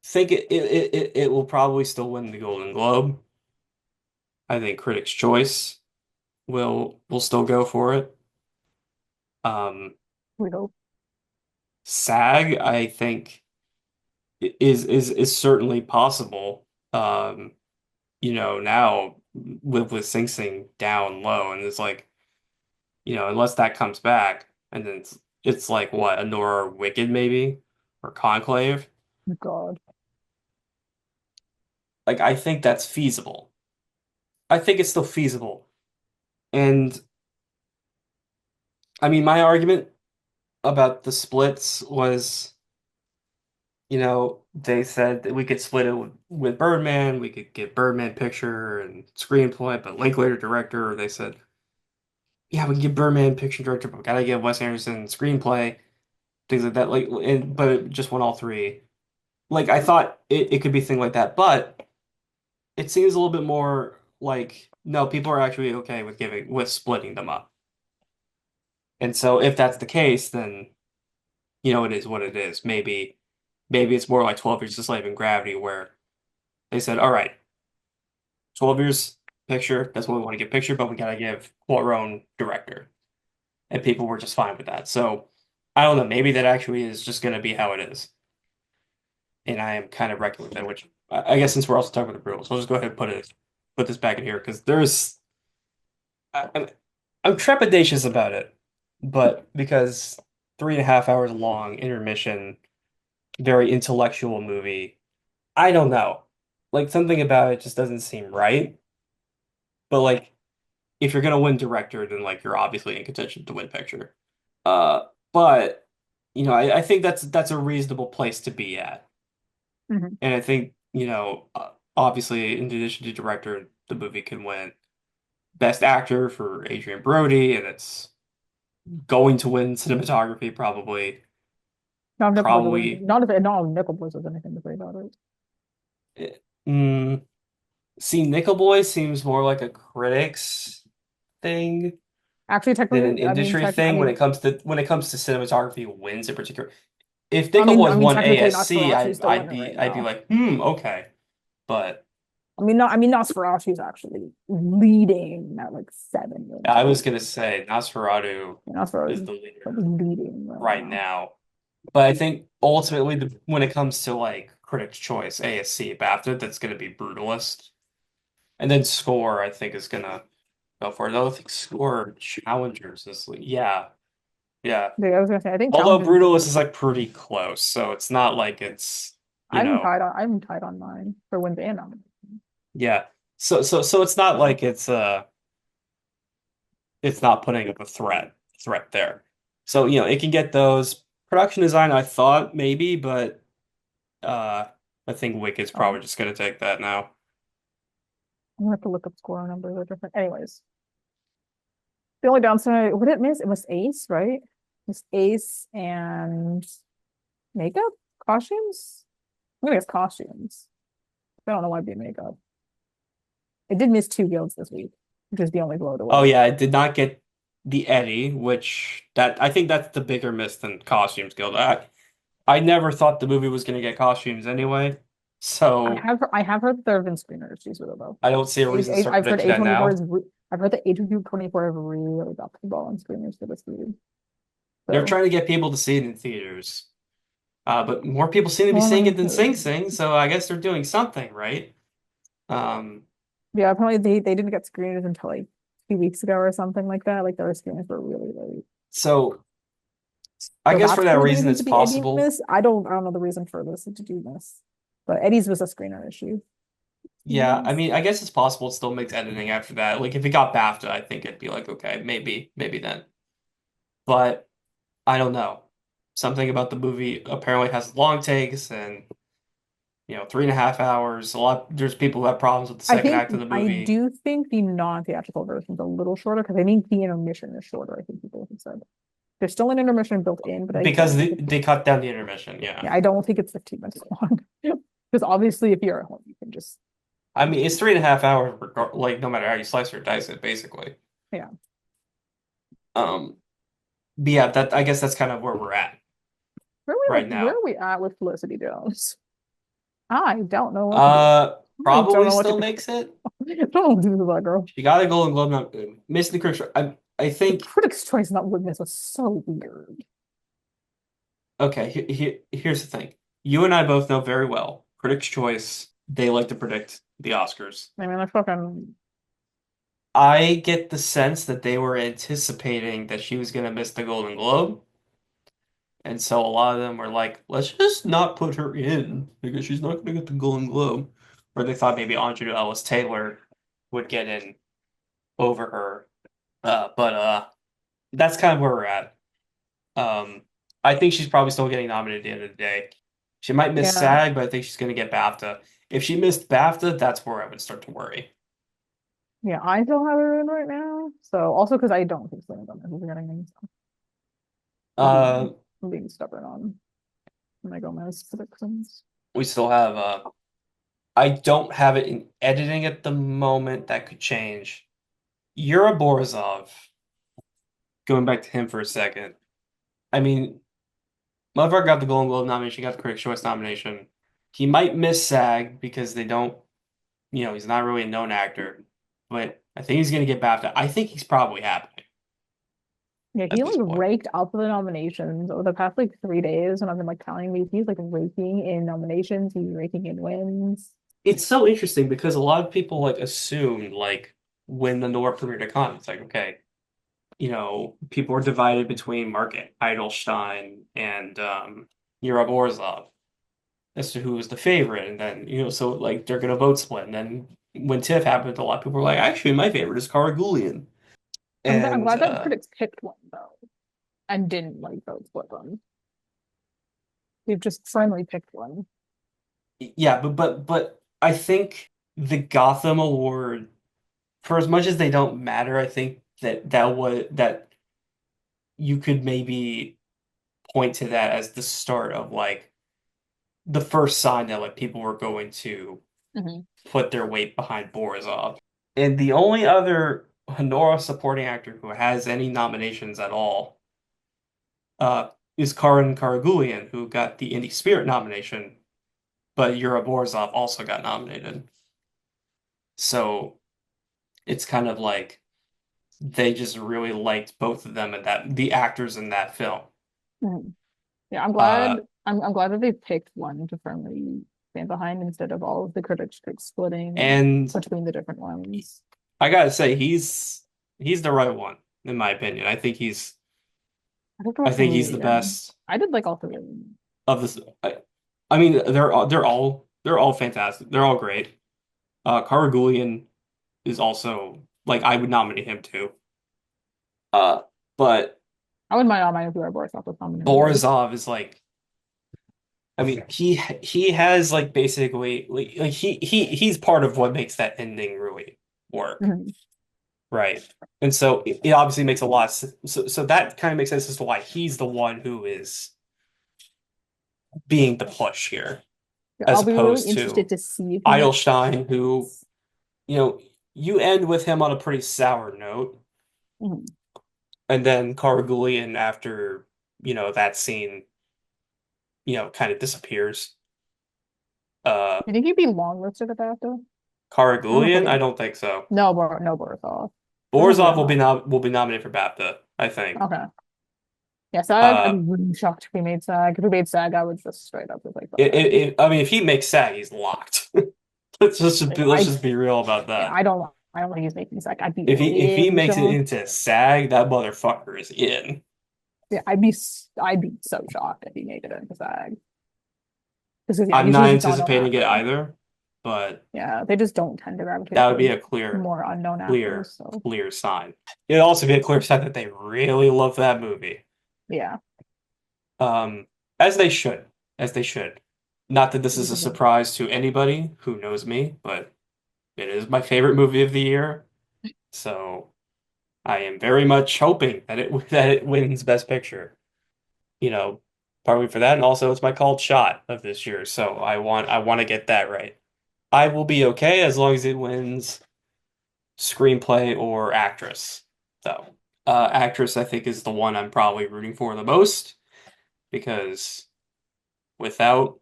think it will probably still win the Golden Globe. I think Critics' Choice will still go for it. Um, We hope. SAG, I think is certainly possible. Um, now with Sing Sing down low, and it's like, unless that comes back, and then it's like what, Anora or Wicked maybe, or Conclave. God. Like I think that's feasible. I think it's still feasible. And I mean, my argument. about the splits was, they said that we could split it with Birdman, we could get Birdman picture and screenplay, but Linklater director, they said, yeah, we can get Birdman picture director, but we gotta get Wes Anderson screenplay, things like that. But it just won all three. Like I thought it could be a thing like that, but it seems a little bit more like no, people are actually okay with splitting them up. And so if that's the case, then it is what it is. Maybe it's more like 12 Years a Slave in Gravity, where they said, all right, 12 years picture, that's what we want to give picture, but we gotta give Cuarón director. And people were just fine with that. So I don't know, maybe that actually is just gonna be how it is. And I am kind of reckoning with that, which I guess since we're also talking about the rules, I'll just go ahead and put this back in here because I'm, I'm trepidatious about it, but because 3.5 hours long intermission, very intellectual movie, I don't know. Like something about it just doesn't seem right. But like if you're gonna win director, then like you're obviously in contention to win picture. But I think that's a reasonable place to be at. Mhm. And I think, obviously in addition to director, the movie can win Best Actor for Adrian Brody, and it's going to win cinematography probably. Not if Nickel Boys does anything. Probably. Not if Nickel Boys does anything to say about it. eh, Mm, See, Nickel Boy seems more like a critics thing Actually, than an technically, industry thing when it comes to cinematography wins in particular. If I Nickel mean, Boys won technically, ASC, Nosferatu is the winner right I'd be now. like, okay. But Nosferatu is actually leading at like 7 wins I right was now. gonna say Nosferatu is Nosferatu is the leader leading right right now. now. But I think ultimately, when it comes to like Critics' Choice, ASC, BAFTA, that's going to be Brutalist, and then Score, I think, is going to go for it. Though I think Score challengers this league. Yeah, yeah. I was gonna say, I think Although Challengers. Brutalist is like pretty close, so it's not like it's I'm tied on mine for wins and nominations. yeah. So it's not like it's not putting up a threat there. So it can get those production design. I thought maybe, but uh, I think Wicked's Oh, probably just going to take that now. I'm gonna have to look up score numbers are different. Anyways, the only downside, what did it miss? It was Ace, right? It was Ace and makeup, costumes. I'm gonna guess costumes. I don't know why it'd be makeup. It did miss two guilds this week, which is the only blow to Oh it. yeah, I did not get the Eddie, which that I think that's the bigger miss than Costumes Guild. I never thought the movie was going to get costumes anyway, so I have heard that there have been screener issues with it though. I don't see a reason to start I've heard predicting that A24 now. is I've heard that A24 have really dropped the ball on screeners for this movie. They're So trying to get people to see it in theaters, but more people seem to be well, seeing it than Sing Sing, so I guess they're doing something right. Um, yeah, apparently they didn't get screeners until like 2 weeks ago or something like that. Like their screeners were really late. so I So guess for that's that for the reason, reason it's to be Eddie possible. miss. I don't know the reason for this to do this. But Eddie's was a screener issue. Yeah, I Yes. mean, I guess it's possible it still makes editing after that. Like if it got BAFTA, I think it'd be like okay, maybe then. But I don't know. Something about the movie apparently has long takes and 3.5 hours. There's people who have problems with the second act of the I movie do think the non-theatrical version is a little shorter because I think the intermission is shorter, I think people have said. There's still an intermission built in, but I because don't think they cut down the intermission. Yeah, yeah, I don't think it's 15 minutes long. Because obviously if you're at home, you can just I mean it's 3.5 hours, like no matter how you slice or dice it, basically. yeah. Um, but yeah, that I guess that's kind of where we're at right Where now. are we at with Felicity Jones? I don't know what to do. I don't Probably know what to still do. makes it. I don't know what to do with that girl. She got a Golden Globe. Not missed the critics. I The think Critics' Choice not winning this was so weird. okay. Here's the thing. You and I both know very well. Critics' Choice. They like to predict the Oscars. I mean, I fucking I get the sense that they were anticipating that she was going to miss the Golden Globe. And so a lot of them were like, let's just not put her in because she's not going to get the Golden Globe. Or they thought maybe Andrea Ellis Taylor would get in over her. But that's kind of where we're at. Um, I think she's probably still getting nominated at the end of the day. She might miss Yeah, SAG, but I think she's going to get BAFTA. If she missed BAFTA, that's where I would start to worry. yeah, I still have her in right now. So also because I don't think Selena Gomez is getting any. So Uh, I'm being stubborn on my Gomez predictions. we still have I don't have it in editing at the moment. That could change. Yura Borzov, going back to him for a second. I mean, motherfucker got the Golden Globe nomination, got the Critics' Choice nomination. He might miss SAG because they don't, he's not really a known actor. But I think he's going to get BAFTA. I think he's probably happening Yeah, at he this like point. raked up the nominations over the past like 3 days, and I've been like counting these. He's like raking in nominations. He's raking in wins. It's so interesting because a lot of people like assume like when the Nora premiered at Cannes, it's like, okay, people are divided between Mark Eidelstein and Yura Borzov as to who was the favorite, and then so like they're gonna vote split. And then when TIFF happened, a lot of people were like, actually, my favorite is Cara Gulian, I'm and glad that critics picked one though and didn't like vote split them. They've just finally picked one. yeah, but I think the Gotham Award, for as much as they don't matter, I think that you could maybe point to that as the start of like the first sign that like people were going to Mhm. put their weight behind Borisov. And the only other Honora supporting actor who has any nominations at all uh, is Karin Karagulian, who got the Indie Spirit nomination, but Yura Borisov also got nominated. So it's kind of like they just really liked both of them and that the actors in that film. Mhm. Yeah, I'm glad. Uh, I'm glad that they picked one to firmly stand behind instead of all of the critics splitting and between the different ones. I gotta say, he's the right one in my opinion. I have to I watch the think he's movie the again. best I did like all three of them. of this. I mean, they're all fantastic. They're all great. Karagulian is also like I would nominate him too. But I wouldn't mind if we were Boris was nominated either. Borisov is like, I mean, he has like basically like he's part of what makes that ending really work, Mhm. right? And so it obviously makes a lot of so that kind of makes sense as to why he's the one who is being the push here, Yeah, as I'll be really opposed interested to to see if he. Eidelstein, who, you know, you end with him on a pretty sour note, Mhm. and then Karagulian after, that scene, kind of disappears. Uh, You think he'd be longlisted at that though? I don't know if Karagulian, we. I don't think so. No Borisov. I think we Borzov have not. will be nominated for BAFTA, I think. Okay. Yeah, SAG. I'd Uh, be really shocked if we made SAG. If we made SAG, I would just straight up just like fuck it, that. I mean, if he makes SAG, he's locked. Like Let's just be real about yeah, that. I don't think he's making SAG. I'd be If he really makes it shocked. into SAG, that motherfucker is in. Yeah, I'd be so shocked if he made it into SAG. Because yeah, I'm he's not just not a known anticipating it actor. either, but Yeah, they just don't tend to gravitate that would be towards a more unknown clear, actors. So clear sign. It'd also be a clear sign that they really love that movie. yeah, Um, as they should, as they should. Not that this is a because surprise to anybody who knows me, but it is my favorite movie of the year. So I am very much hoping that it that it wins Best Picture. You know, partly for that, and also it's my called shot of this year. So I want to get that right. I will be okay as long as it wins screenplay or actress, though. Actress, I think, is the one I'm probably rooting for the most because without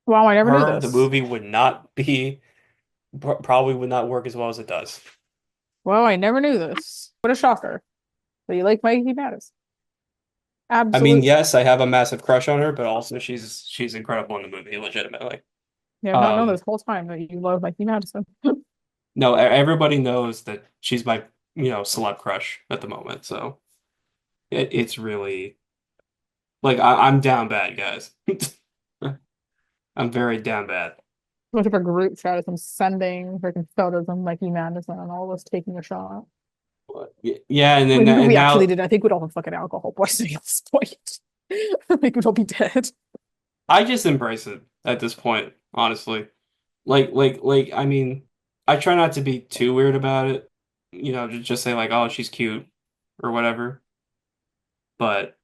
wow, I never knew her, the this. movie would not be probably would not work as well as it does. Wow, I never knew this. What a shocker. So you like Mikey Mattis? I mean, Absolute yes, I shocker. have a massive crush on her, but also she's incredible in the movie, legitimately. Yeah, I've not known Um, this whole time that you love Mikey Madison. no, everybody knows that she's my, celeb crush at the moment. So it's really like I'm down bad, guys. I'm very down bad. Much of a group chat as I'm sending freaking photos of Mikey Madison and all of us taking a shot. Yeah, and then Like, and we actually now did. I think we'd all have fucking alcohol poisoning at this point. Like we'd all be dead. I just embrace it at this point, honestly. I mean, I try not to be too weird about it. Just say like, oh, she's cute or whatever. But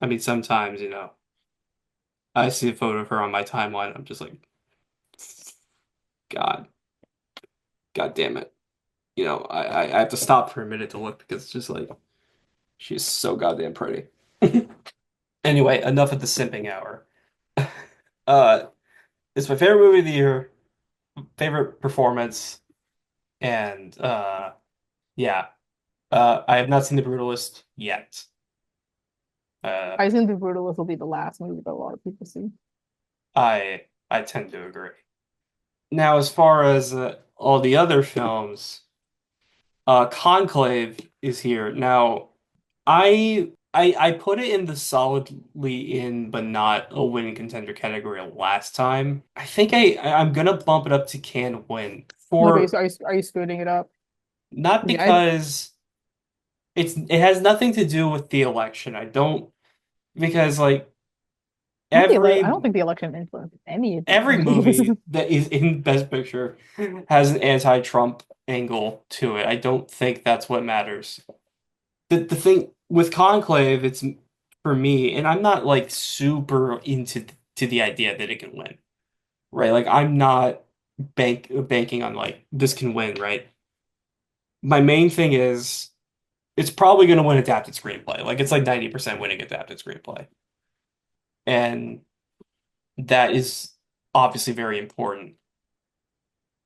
I mean, sometimes, I see a photo of her on my timeline. I'm just like, God, God damn it. I have to stop for a minute to look because it's just like she's so goddamn pretty. Anyway, enough of the simping hour. Uh, it's my favorite movie of the year, favorite performance, and yeah. I have not seen The Brutalist yet. Uh, I think The Brutalist will be the last movie that a lot of people see. I tend to agree. Now, as far as all the other films, Conclave is here. Now, I put it in the solidly in but not a win contender category last time. I think I'm gonna bump it up to can win Like, for are you scooting it up? not Yeah, I because it has nothing to do with the election. I don't because like I don't every think the election influenced any of these every movies. movie that is in Best Picture has an anti-Trump angle to it. I don't think that's what matters. The thing with Conclave, it's for me, and I'm not like super into to the idea that it can win, right? Like I'm not banking on like this can win, right? My main thing is it's probably going to win adapted screenplay. Like it's like 90% winning adapted screenplay. And that is obviously very important.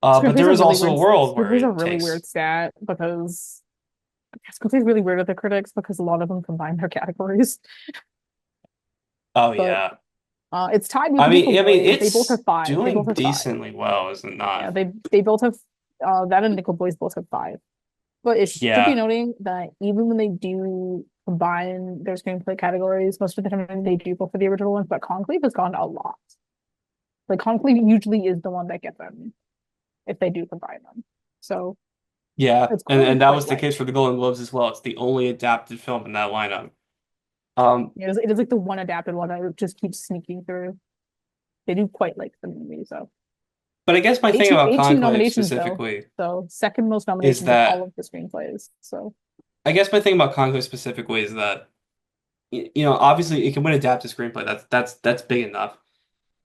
But there is also a world where Screenplays are it really takes, weird stat because screenplays really weird with the critics because a lot of them combine their categories. oh But yeah. it's tied with Nickel I mean, Boys. They both it's have five. They both doing have five. decently well, is it Yeah, not? they both have that and Nickel Boys both have five. But it should be Yeah. noting that even when they do combine their screenplay categories, most of the time they do go for the original ones, but Conclave has gone a lot. Like Conclave usually is the one that gets them if they do combine them. So Yeah. it's And going that quite was the well. case for the Golden Globes as well. It's the only adapted film in that lineup. It is like the one adapted one that just keeps sneaking through. They do quite like the movie, so but I guess my thing about 18 Conclave nominations though. specifically So second most is nominations of all that of the screenplays. So I guess my thing about Conclave specifically is that obviously it can win adapted screenplay. That's big enough.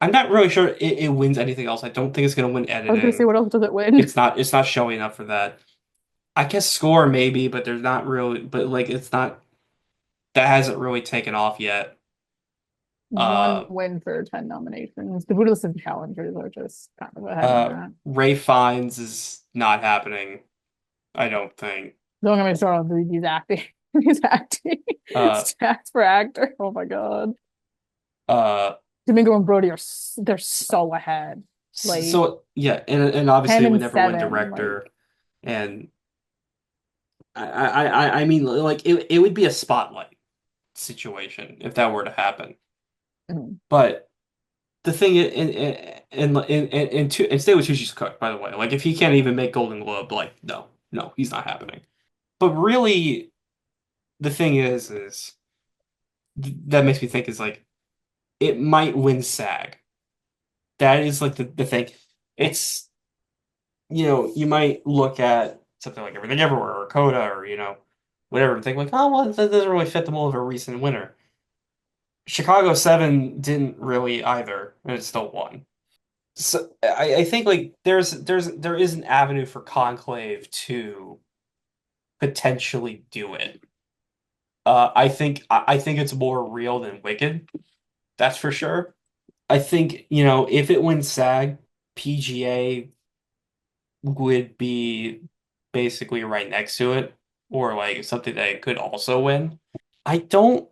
I'm not really sure it wins anything else. I don't think it's gonna win I was gonna say, editing. what else does it win? It's not showing up for that. I guess score maybe, but there's not really but like it's not that hasn't really taken off yet. One Uh win for 10 nominations. The Buddhist and Challengers are just kind of ahead in that. Ray Fiennes is not happening, I don't think. Don't get me started on these acting. These acting Uh stats for actor. Oh my God. uh Domingo and Brody they're so ahead. Like so yeah, and 10 obviously it would and never win 7. director and I mean like it would be a spotlight situation if that were to happen. Mhm. But the thing is, and stay with Sushi's Cook, by the way. Like if he can't even make Golden Globe, like no, he's not happening. But really, the thing is that makes me think is like it might win SAG. That is like the thing. It's you might look at something like Everything Everywhere or Coda or whatever and think like, oh well, that doesn't really fit the mold of a recent winner. Chicago 7 didn't really either, and it still won. So I think like there is an avenue for Conclave to potentially do it. I think it's more real than Wicked, that's for sure. I think, if it wins SAG, PGA would be basically right next to it, or like something that it could also win. I don't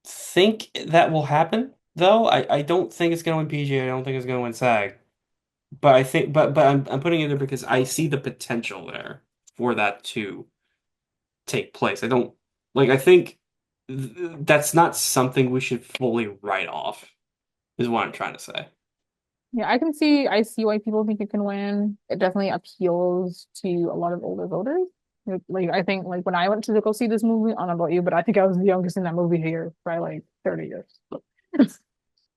think that will happen, though. I don't think it's gonna win PGA. I don't think it's gonna win SAG. But I think, but I'm putting it there because I see the potential there for that to take place. I don't like. I think that's not something we should fully write off, is what I'm trying to say. Yeah, I see why people think it can win. It definitely appeals to a lot of older voters. Like I think like when I went to go see this movie, I don't know about you, but I think I was the youngest in that movie here by like 30 years.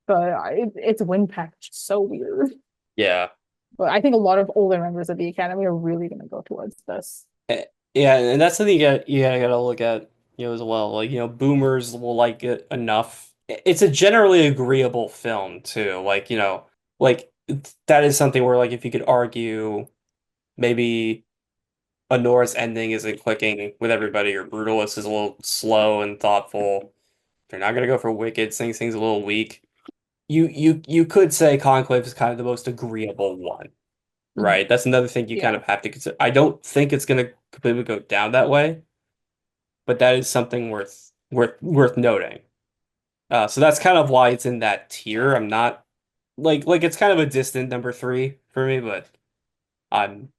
Its wind package is so weird. Yeah. But I think a lot of older members of the Academy are really going to go towards this. Eh, Yeah, and that's something you gotta look at, as well. Like, boomers will like it enough. It's a generally agreeable film too. Like, that is something where like if you could argue maybe Honora's ending isn't clicking with everybody, or Brutalist is a little slow and thoughtful. They're not gonna go for Wicked, things a little weak. You could say Conclave is kind of the most agreeable one, right? That's another thing you kind Yeah. of have to consider. I don't think it's gonna completely go down that way, but that is something worth noting. So that's kind of why it's in that tier. I'm not like it's kind of a distant number three for me, but I'm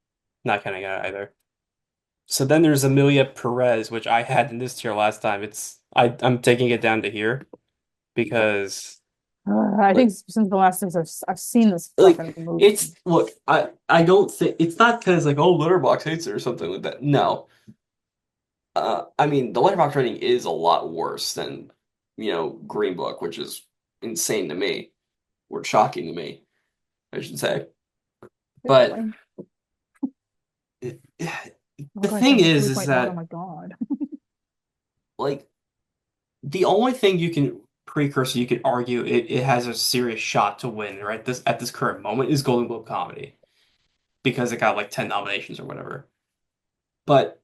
not counting it out either. So then there's Amelia Perez, which I had in this tier last time. I'm taking it down to here because I think like since the last time I've seen this like fucking movie. it's look, I don't think it's not because like, oh, Letterboxd hates it or something like that. No. I mean, the Letterboxd rating is a lot worse than, Green Book, which is insane to me, or shocking to me, I should say. But Really. it, Oh the god, it's thing only is 3.1. Oh that my God. like the only thing you could argue it has a serious shot to win right this at this current moment is Golden Globe comedy because it got like 10 nominations or whatever. But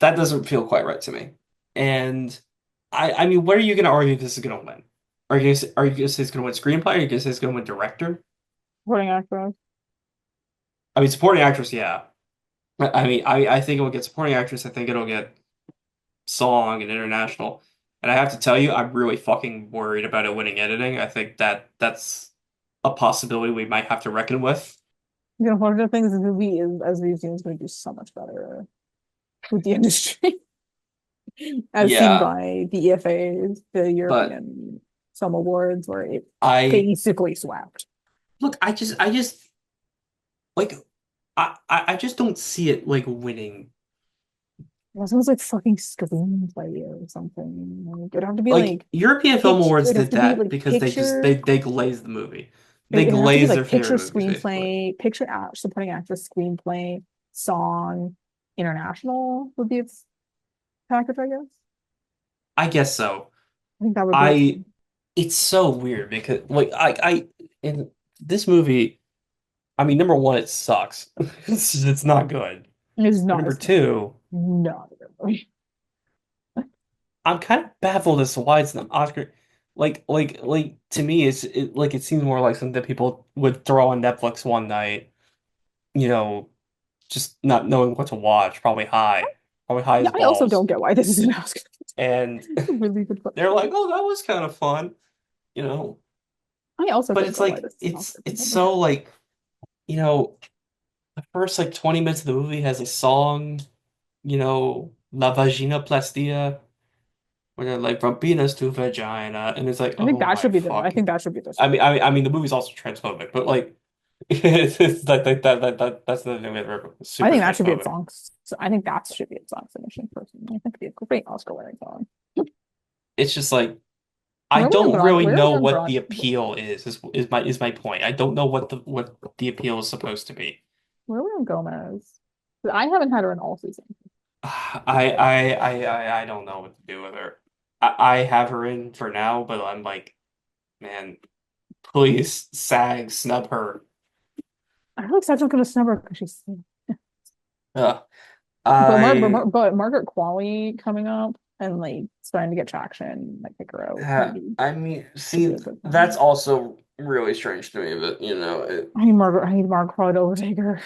that doesn't feel quite right to me. And I mean, what are you going to argue this is going to win? Are you going to say it's going to win screenplay? Are you going to say it's going to win director? Supporting actress. I mean, supporting actress, yeah. I mean, I think it will get supporting actress. I think it'll get song and international. And I have to tell you, I'm really fucking worried about it winning editing. I think that's a possibility we might have to reckon with. You know, one of the things this movie is, as we've seen, is going to do so much better with the industry, as seen Yeah, by the EFAs, the but European Film Awards, where it I basically swept. look, I just like I just don't see it like winning. It sounds like fucking screenplay or something. Like, it'd have to be Like like European Film pitch. Awards It'd have did to be that like because they just picture. they glazed the movie. They It'd have to be glazed their like picture favorite movies, basically. screenplay, picture act, supporting actress, screenplay, song, international would be its package, I guess. I guess so. I think that would be its I It's so weird because like I in this movie, I mean, number one, it sucks. It's not good. It's But not number as two, not really. I'm kind of baffled as to why it's an Oscar. Like to me, it seems more like something that people would throw on Netflix one night, you know, just not knowing what to watch, probably high Yeah, as I also balls. don't get why this is an Oscar. And It's a really good they're like, question. oh, that was kind of fun, you know. I also But don't it's get why like this is an Oscar it's contender. so like, you know, the first like 20 minutes of the movie has a song, La Vagina Plastia, where they're like from penis to vagina, and it's like, I think oh that my should be there. I fucking. think that should be this I one. mean, the movie's also transphobic, but like, it's like that's the thing that we're I super think that should be its transphobic. song. I think that should be its song submission personally. I think it'd be a great Oscar winning song. It's just like I Where are we on don't broad? really Where are we know on what broad? the appeal is my point. I don't know what the appeal is supposed to be. Where are we on Gomez? I haven't had her in all season. I don't know what to do with her. I have her in for now, but I'm like, man, please SAG snub her. I feel like Seth's gonna snub her because she's. Ugh. But I but Margaret Qualley coming up and like starting to get traction, like pick her out. Maybe I mean, could be see, a good that's thing. also really strange to me, but I need Margaret Qualley to overtake her.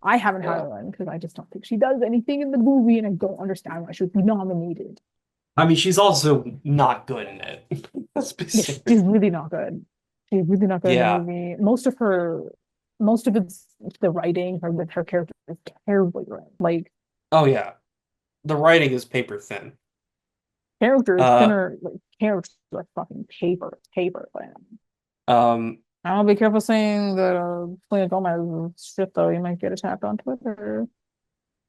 I haven't had yeah. her in because I just don't think she does anything in the movie, and I don't understand why she would be nominated. I mean, she's also not good in it. Let's be Yeah, she's serious. really not good. She's really not good in the Yeah. movie. Most of it's the writing, her with her character is terribly written. Like Oh yeah. The writing is paper thin. characters Uh, thinner, like characters are fucking paper thin. um, I'll be careful saying that Selena Gomez is shit though. You might get attacked on Twitter.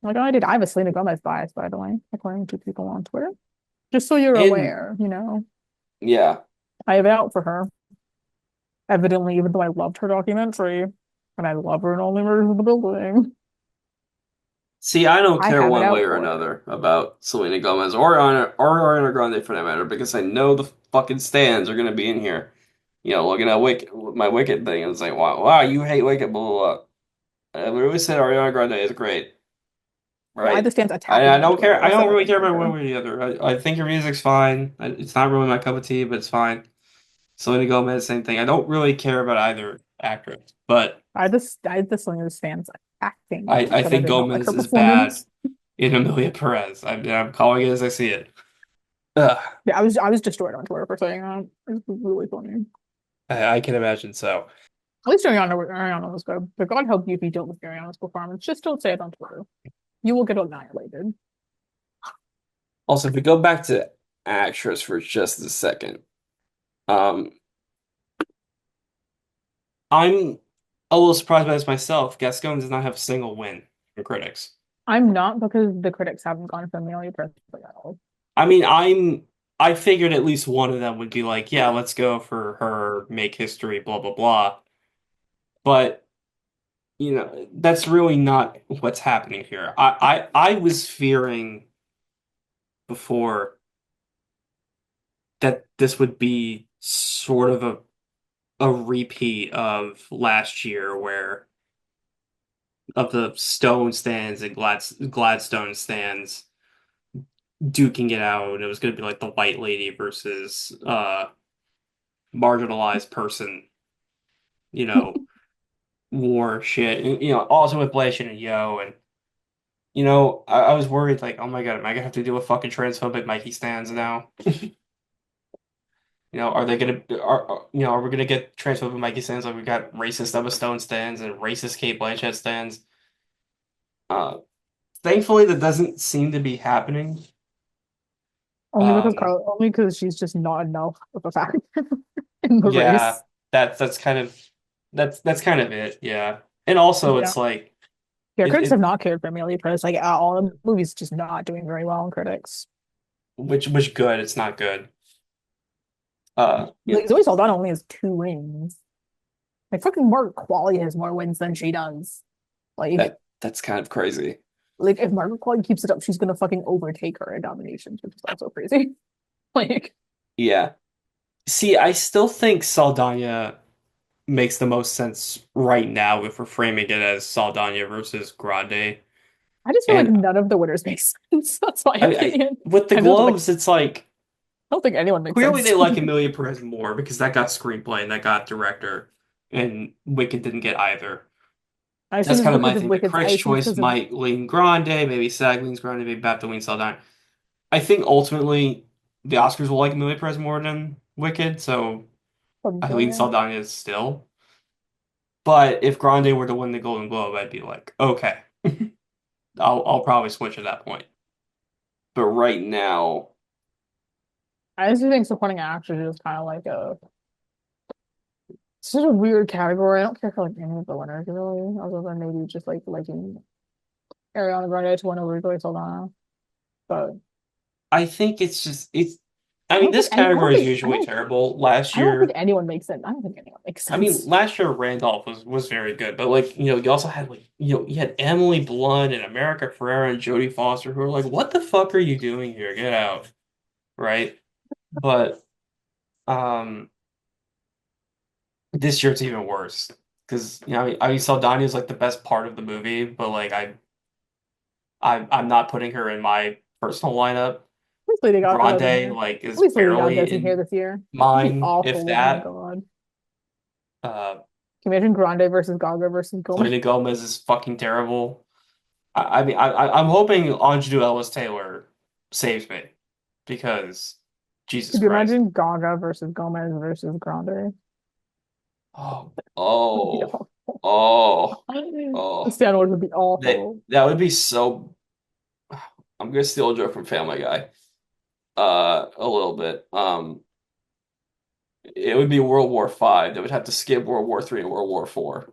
Like I did, I have a Selena Gomez bias, by the way, according to people on Twitter. Just so you're And aware, you know, yeah. I have it out for her. Evidently, even though I loved her documentary, and I love her in Only Murders in the Building, See, I don't I care have it one way out or for her. another about Selena Gomez or Ariana Grande for that matter, because I know the fucking stands are gonna be in here. Looking at Wicked, my Wicked thing and saying, "Wow, wow, you hate Wicked, blah blah blah." I literally said Ariana Grande is great, Why right? the stands I attacking me on don't care. Twitter? I That's don't another really thing care for about one sure. way or the other. I think her music's fine. It's not really my cup of tea, but it's fine. Selena Gomez, same thing. I don't really care about either actress, but I just Selena stands attacking I me I because I think did not like Gomez her is bad performance. in Amelia Perez. I'm calling it as I see it. Ugh, Yeah, I was destroyed on Twitter for saying that. It was really funny. I can imagine so. At least Ariana was good, but God help you if you don't like Ariana's performance. Just don't say it on Twitter. You will get annihilated. Also, if we go back to actress for just a second, um, I'm a little surprised by this myself. Gascon does not have a single win from critics. I'm not because the critics haven't gone for Amelia Presley at all. I mean, I figured at least one of them would be like, yeah, let's go for her, make history, blah blah blah. But that's really not what's happening here. I was fearing before that this would be sort of a repeat of last year where of the Stone stands and Gladstone stands duking it out. It was going to be like the white lady versus marginalized person, you know, war shit. And, also with Blation and Yo. And, I was worried, like, oh my God, am I going to have to deal with fucking transphobic Mikey stands now? Are they going to, are we going to get transphobic Mikey stands like we got racist Emma Stone stands and racist Kate Blanchett stands? Uh, Thankfully, that doesn't seem to be happening. Um, Only because she's just not enough of a factor in the Yeah, race. that's kind of that's kind of it. Yeah, and also Yeah. it's like Yeah, it, critics have it not cared for Amelia Presley like at all. The movie's just not doing very well in critics. which good. It's not good. Yeah, Like Zoe Saldana only has 2 wins. Like fucking Margaret Qualley has more wins than she does. Like, that's kind of crazy. like if Margaret Qualley keeps it up, she's gonna fucking overtake her in nominations, which is also crazy. Like, Yeah. See, I still think Saldana makes the most sense right now if we're framing it as Saldana versus Grande. I just feel like And none of the winners make sense. That's my I opinion. with the I know that like Globes, it's like I don't think anyone makes clearly sense they to like me. Amelia Perez more because that got screenplay and that got director, and Wicked didn't get either. I assume That's it's kind of my because of thing. But Wicked's. I Critics' assume it's Choice because of might lean Grande, maybe SAG leans Grande, maybe BAFTA leans Saldana. I think ultimately the Oscars will like Amelia Perez more than Wicked, so I lean probably. Saldana still. But if Grande were to win the Golden Globe, I'd be like, okay, I'll probably switch at that point. But right now, I just think supporting actors is kind of like a it's such a weird category. I don't care for like any of the winners really, other than maybe just like liking Ariana Grande to win over Zoe Saldana. But I think it's just it's. I I mean, don't this think any. I don't category is think. usually terrible. Last I don't think year, anyone makes sense. I don't think anyone makes I mean, sense. last year Randolph was very good, but like you also had like you had Emily Blunt and America Ferrera and Jodie Foster who are like, what the fuck are you doing here? Get out, right? But um, this year it's even worse because I mean Saldana is like the best part of the movie, but like I'm not putting her in my personal lineup. At least Lady Gaga isn't Grande here. like At is least Lady Gaga barely isn't here in this year. That'd be mine, if awful. Oh my that. God. Uh, Can you imagine Grande versus Gaga versus Gomez? Selena Gomez is fucking terrible. I mean, I'm hoping Angelou Ellis Taylor saves me because Jesus Could you Christ. imagine Gaga versus Gomez versus Grande? Oh, That'd be oh, awful. oh, The oh. Stan would be That awful. that would be so. I'm gonna steal a joke from Family Guy. A little bit. It would be World War V. They would have to skip World War III and World War IV.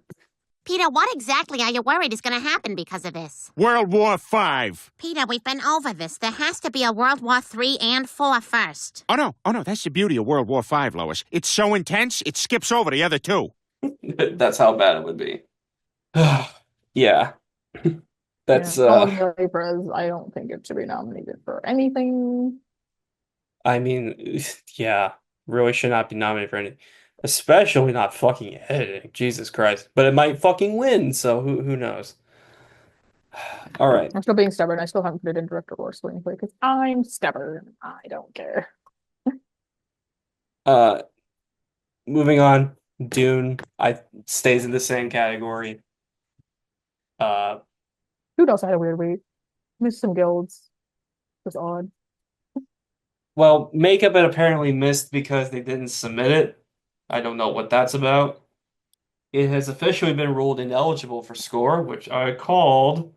Peter, what exactly are you worried is going to happen because of this? World War V. Peter, we've been over this. There has to be a World War III and IV first. Oh no, that's the beauty of World War V, Lois. It's so intense, it skips over the other two. That's how bad it would be. Yeah. Yeah, That's Oscar Perez, I don't think it should be nominated for anything. I mean, yeah, really should not be nominated for anything. Especially not fucking editing. Jesus Christ. But it might fucking win, so who knows? All right. I'm still being stubborn. I still haven't put it in director or screenplay because I'm stubborn. I don't care. Uh moving on. Dune, I stays in the same category. Uh Who else had a weird week? Missed some guilds. It was odd. well, makeup it apparently missed because they didn't submit it. I don't know what that's about. It has officially been ruled ineligible for score, which I called,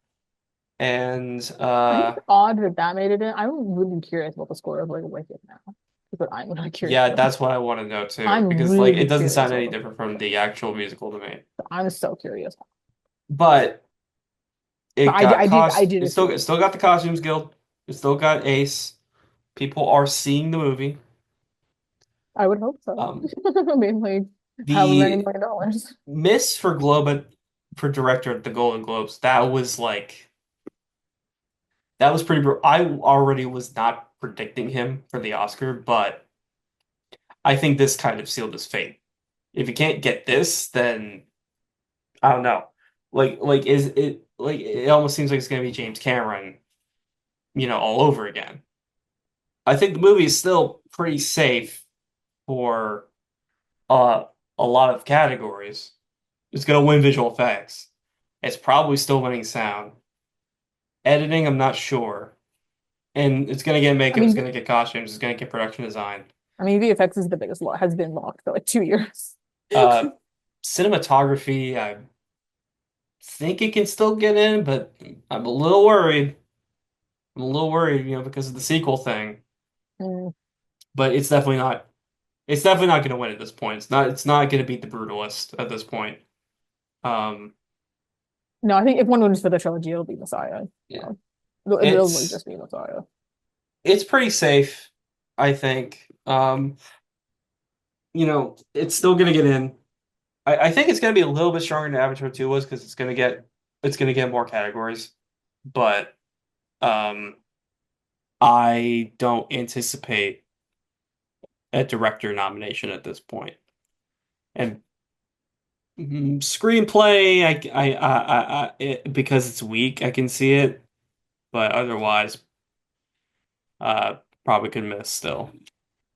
and I think it's odd that that made it in. I'm really curious about the score of like Wicked now. That's what I'm really curious yeah, about. that's what I want to know too, I'm because like really it doesn't curious sound any about different from the actual musical to me. I'm so curious. But But it got I cost. did It assume. still got the Costumes Guild. It still got Ace. People are seeing the movie. I would hope so. Um, I mean, like, however many the million dollars. miss for Globe for director at the Golden Globes. That was pretty. I already was not predicting him for the Oscar, but I think this kind of sealed his fate. If you can't get this, then I don't know. Is it like it almost seems like it's gonna be James Cameron, all over again. I think the movie is still pretty safe for uh a lot of categories. It's gonna win visual effects. It's probably still winning sound. Editing, I'm not sure. And it's gonna get I makeup, it's mean, gonna get costumes, it's gonna get production design. VFX is the biggest lock, has been locked for like 2 years. Uh Cinematography, I think it can still get in, but I'm a little worried. I'm a little worried, because of the sequel thing. Mm. But it's definitely not gonna win at this point. It's not gonna beat The Brutalist at this point. Um No, I think if one wins for the trilogy, it'll be Messiah. yeah. It'll really It's just be Messiah. it's pretty safe, I think. It's still gonna get in. I think it's gonna be a little bit stronger than Avatar 2 was because it's gonna get more categories. But um I don't anticipate a director nomination at this point. And screenplay, because it's weak, I can see it, but otherwise, probably could miss still.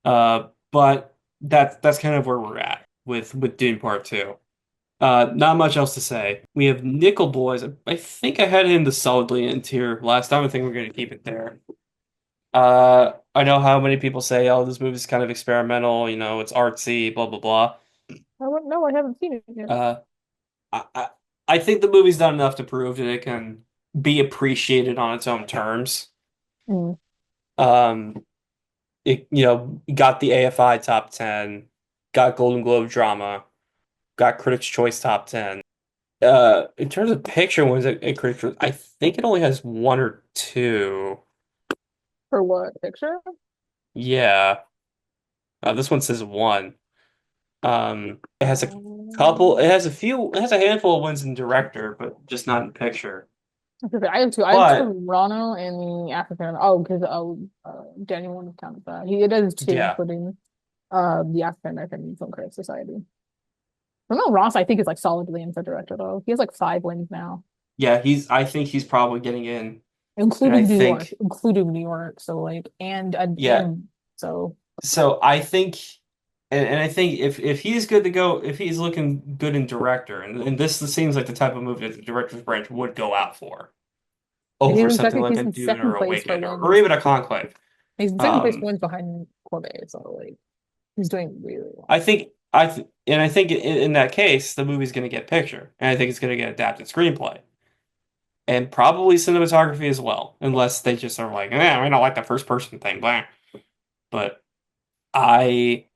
But that's kind of where we're at with Dune Part 2. Not much else to say. We have Nickel Boys. I think I had it in the solidly in tier last time. I think we're gonna keep it there. I know how many people say, "Oh, this movie's kind of experimental. It's artsy, blah blah blah." I wouldn't know. I haven't seen it yet. Uh, I, I I think the movie's done enough to prove that it can be appreciated on its own terms. Mm. Um, it got the AFI top 10, got Golden Globe drama, got Critics' Choice top 10. In terms of picture ones at Critics' Choice, I think it only has one or two. For what picture? Yeah, this one says one. It has a couple. Um, It has a handful of wins in director, but just not in picture. okay, I have two. I have But Toronto and the African. Oh, because Daniel wouldn't have counted that. It does two, yeah, including the African American Film Critics Society. Ramon Ross, I think, is like solidly in for director though. He has like 5 wins now, yeah. I think he's probably getting in, and I including New York, think including New York. So like, yeah. and so So I think, and I think if he's good to go, if he's looking good in director, and this seems like the type of movie that the director's branch would go out for over something like he's a in Dune second or a place for Wicked or wins. even a Conclave. He's in second place for Um, wins behind Corbett. So like, he's doing really well. I think in that case, the movie's going to get picture, and I think it's going to get adapted screenplay, and probably cinematography as well, unless they just are like, we don't like the first person thing, blah. But I,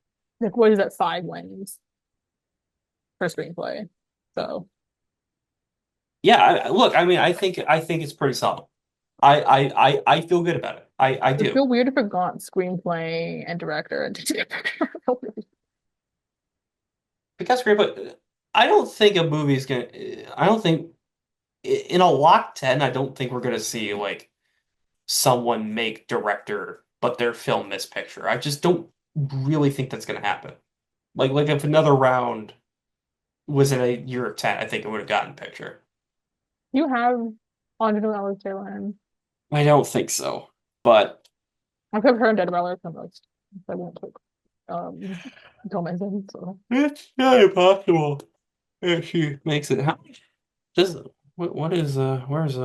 Like, what is that? 5 wins for screenplay. So. Yeah, look, I mean, I think it's pretty solid. I feel good about it. I It would do. feel weird if it got screenplay and director and Because great, but I don't think a movie is gonna. I don't think in a lock 10, I don't think we're gonna see like someone make director, but their film miss picture. I just don't really think that's gonna happen. Like if another round was in a year of 10, I think it would have gotten picture. You have Andre Alex Taylor. I don't think so, but I've kept her and Dead Ballard from most. I won't take um Gomez in, so it's not impossible if she makes it. How just what is where's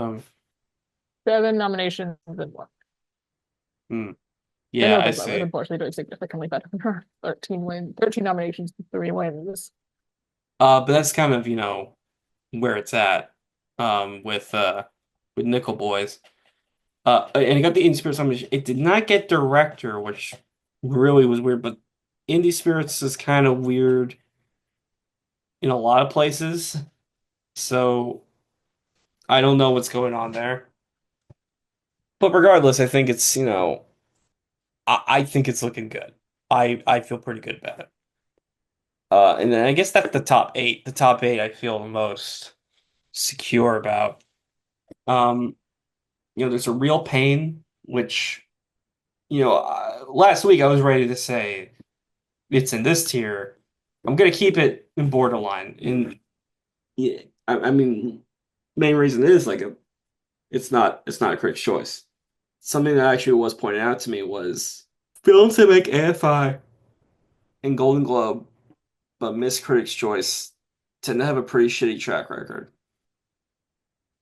7 nominations and one. hmm. I Yeah, know I Dead Ballard see. unfortunately doing significantly better than her. 13 nominations, 3 wins. But that's kind of, where it's at with Nickel Boys. And it got the Indie Spirits nomination. It did not get director, which really was weird, but Indie Spirits is kind of weird in a lot of places. So I don't know what's going on there. But regardless, I think it's, I think it's looking good. I feel pretty good about it. And then I guess that's the top eight. The top eight I feel the most secure about. Um, there's a real pain, which, last week I was ready to say it's in this tier. I'm gonna keep it in borderline. And yeah, I mean, main reason is like it's not a critic's choice. Something that actually was pointed out to me was films that make AFI and Golden Globe but miss Critics' Choice tend to have a pretty shitty track record.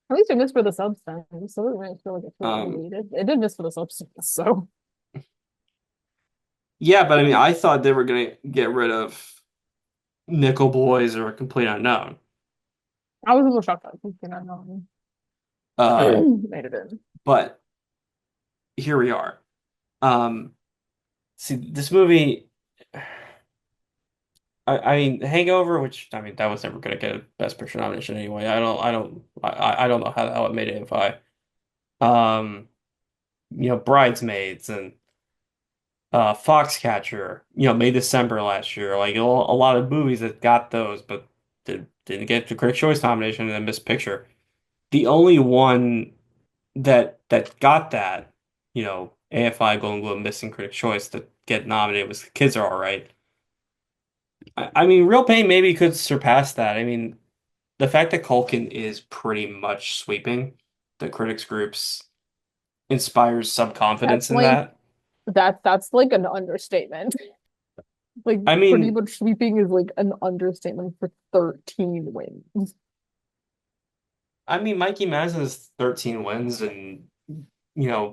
At least it missed for the substance, so it might feel like it's really Um, weighted. It did miss for the substance, so yeah, but I mean, I thought they were gonna get rid of Nickel Boys or a Complete Unknown. I was a little shocked that you know Uh, made it in. but here we are. Um, see, this movie, I mean, Hangover, which I mean, that was never gonna get a Best Picture nomination anyway. I don't know how it made AFI. Um, Bridesmaids and Foxcatcher, May December last year. Like a lot of movies that got those, but didn't get the Critics' Choice nomination and then missed picture. The only one that got that, AFI Golden Globe missing Critics' Choice to get nominated was The Kids Are All Right. I mean, Real Pain maybe could surpass that. I mean, the fact that Culkin is pretty much sweeping the critics groups inspires some That's confidence in like that. that's like an understatement. Like I pretty mean, much sweeping is like an understatement for 13 wins. Mikey Maz has 13 wins and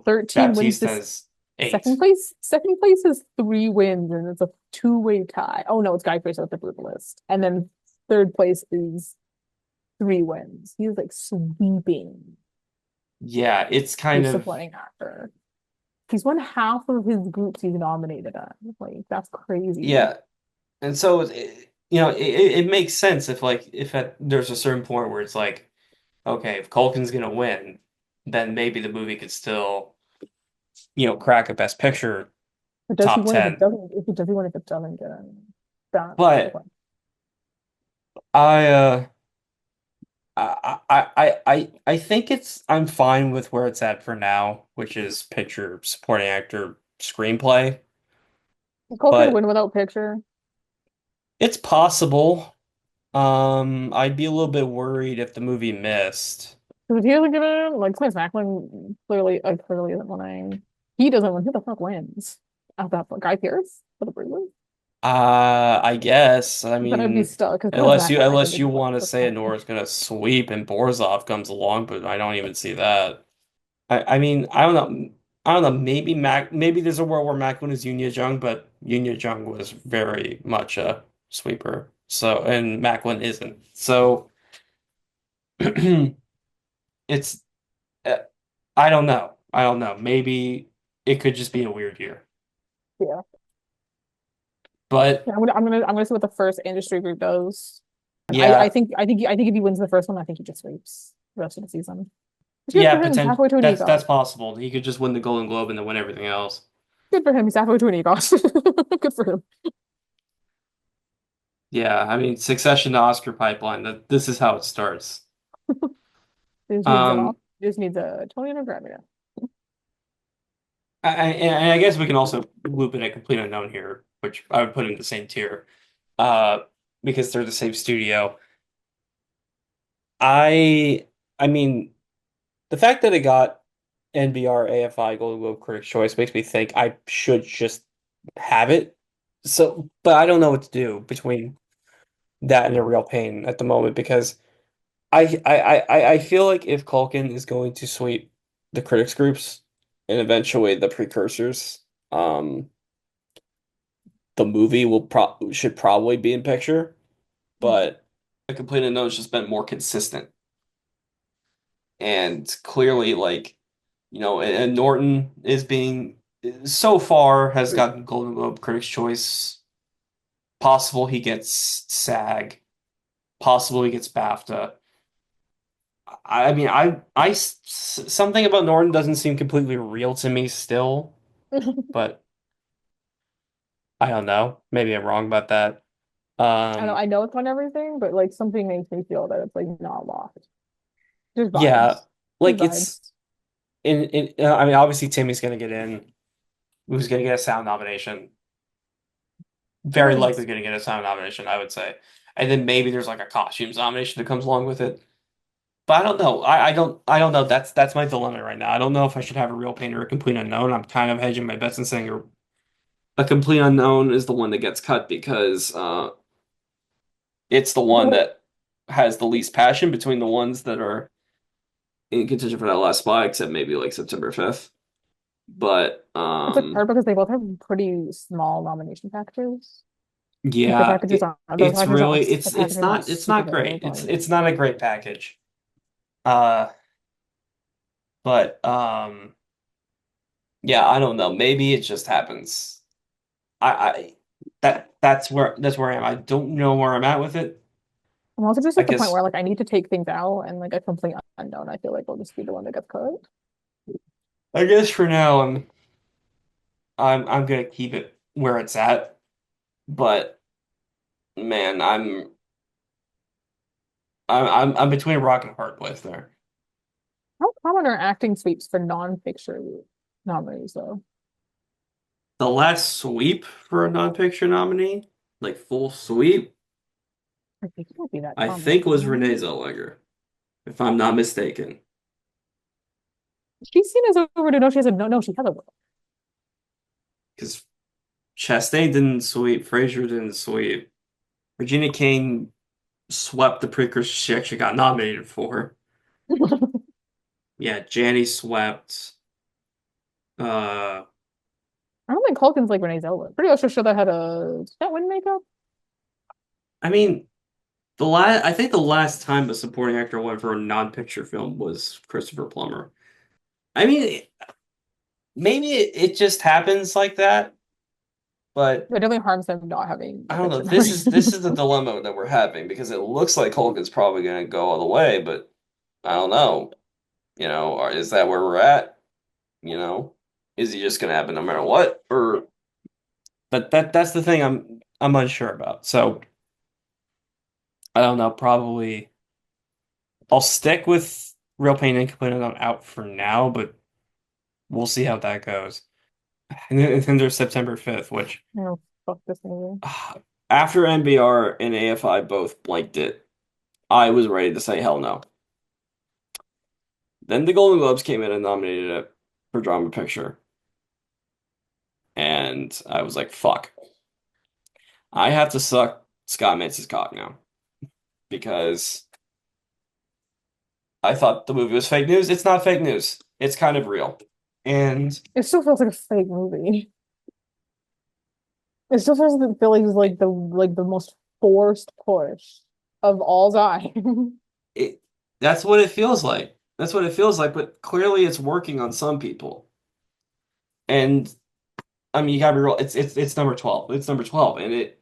13 wins Baptiste this has second 8. place. Second place is 3 wins and it's a two-way tie. Oh no, it's Guy Pearce at the brutalist. And then third place is 3 wins. He's like sweeping Yeah, it's kind for of supporting actor. He's won half of his groups he's nominated at. Like that's crazy. yeah. And so it makes sense if there's a certain point where it's like, okay, if Culkin's gonna win, then maybe the movie could still, crack a Best Picture But does he top win if it 10. doesn't? If he does he win if it doesn't get that? But I uh I think I'm fine with where it's at for now, which is picture, supporting actor, screenplay. Culkin But win without picture. it's possible. I'd be a little bit worried if the movie missed. Because he doesn't get it. Like Smith Macklin clearly isn't winning. He doesn't win. Who the fuck wins? At that point, Guy Pearce for the Breeders? I guess. I Then I'd be mean, stuck. Because Smith unless you Macklin, I think, unless is you like want to the say top. Nora's gonna sweep and Borzov comes along, but I don't even see that. I mean, I don't know. I don't know. Maybe there's a world where Macklin is Yunya Jung, but Yunya Jung was very much a sweeper. So, and Macklin isn't. So it's uh, I don't know. I don't know. Maybe it could just be a weird year. Yeah. But Yeah, I'm gonna see what the first industry group does. Yeah, I think if he wins the first one, I think he just sweeps the rest of the season. It's good yeah, for him. He's halfway to an that's EGOT. possible. He could just win the Golden Globe and then win everything else. Good for him. He's halfway to an EGOT. Good for him. Yeah, I mean, Succession to Oscar pipeline. That this is how it starts. Um, He just needs a Tony and a Grammy. and I guess we can also loop in a complete unknown here, which I would put in the same tier, uh, because they're the same studio. I, I mean, the fact that it got NBR AFI Golden Globe Critics' Choice makes me think I should just have it. So, but I don't know what to do between that and a real pain at the moment because I feel like if Culkin is going to sweep the critics groups and eventually the precursors, the movie will should probably be in picture, but the Complete Unknown's just been more consistent and clearly like and Norton is being so far has gotten Golden Globe Critics Choice. Possible he gets SAG. Possible he gets BAFTA. I mean, something about Norton doesn't seem completely real to me still, but I don't know. Maybe I'm wrong about that. Um, I know it's on everything, but like something makes me feel that it's like not locked. Just yeah, vibes. Just like it's vibes. in. I mean, obviously Timmy's gonna get in. Who's gonna get a sound nomination? Very likely Nice. gonna get a sound nomination, I would say. And then maybe there's like a costumes nomination that comes along with it. But I don't know. I don't know. That's my dilemma right now. I don't know if I should have a real pain or a complete unknown. I'm kind of hedging my bets and saying a complete unknown is the one that gets cut because it's the one that has the least passion between the ones that are in contention for that last spot, except maybe like September 5th. But It's like hard because they both have pretty small nomination packages. Like yeah, the packages aren't it's super not big. great. Like It's not a great package. Uh, but yeah, I don't know. Maybe it just happens. I that's where I am. I don't know where I'm at with it. I'm also just I at the point guess where like I need to take things out and like a complete unknown. I feel like will just be the one that gets cut. I guess for now I'm gonna keep it where it's at. But man, I'm between a rock and a hard place there. How common are acting sweeps for non-picture nominees though? The last sweep for a non-picture nominee, like full sweep, I think it would be that I common. think was Renee Zellweger, if I'm not mistaken. She's seen as over to know she has a no, she has a Because Chastain didn't sweep, Fraser didn't sweep. Regina King swept the precursor she actually got nominated for. Yeah, Janny swept. Uh, I don't think Culkin's like Renee Zellweger. Pretty sure that had a did that win makeup? I mean, I think the last time a supporting actor went for a non-picture film was Christopher Plummer. I mean, maybe it just happens like that, but It definitely harms them not having I a don't know. picture memory. This is the dilemma that we're having because it looks like Hogan's probably going to go all the way, but I don't know. Or is that where we're at? You know, is he just going to happen no matter what? Or that's the thing I'm unsure about. So I don't know. Probably I'll stick with Real Pain and Complete Unknown out for now, but we'll see how that goes. And then there's September 5th, which No, fuck this movie. after NBR and AFI both blanked it, I was ready to say hell no. Then the Golden Globes came in and nominated it for Drama Picture. And I was like, fuck. I have to suck Scott Mantz's cock now. Because I thought the movie was fake news. It's not fake news. It's kind of real. And It still feels like a fake movie. It still feels like the most forced push of all time. it that's what it feels like. That's what it feels like, but clearly it's working on some people. And I mean, you gotta be real. It's number 12. It's number 12, and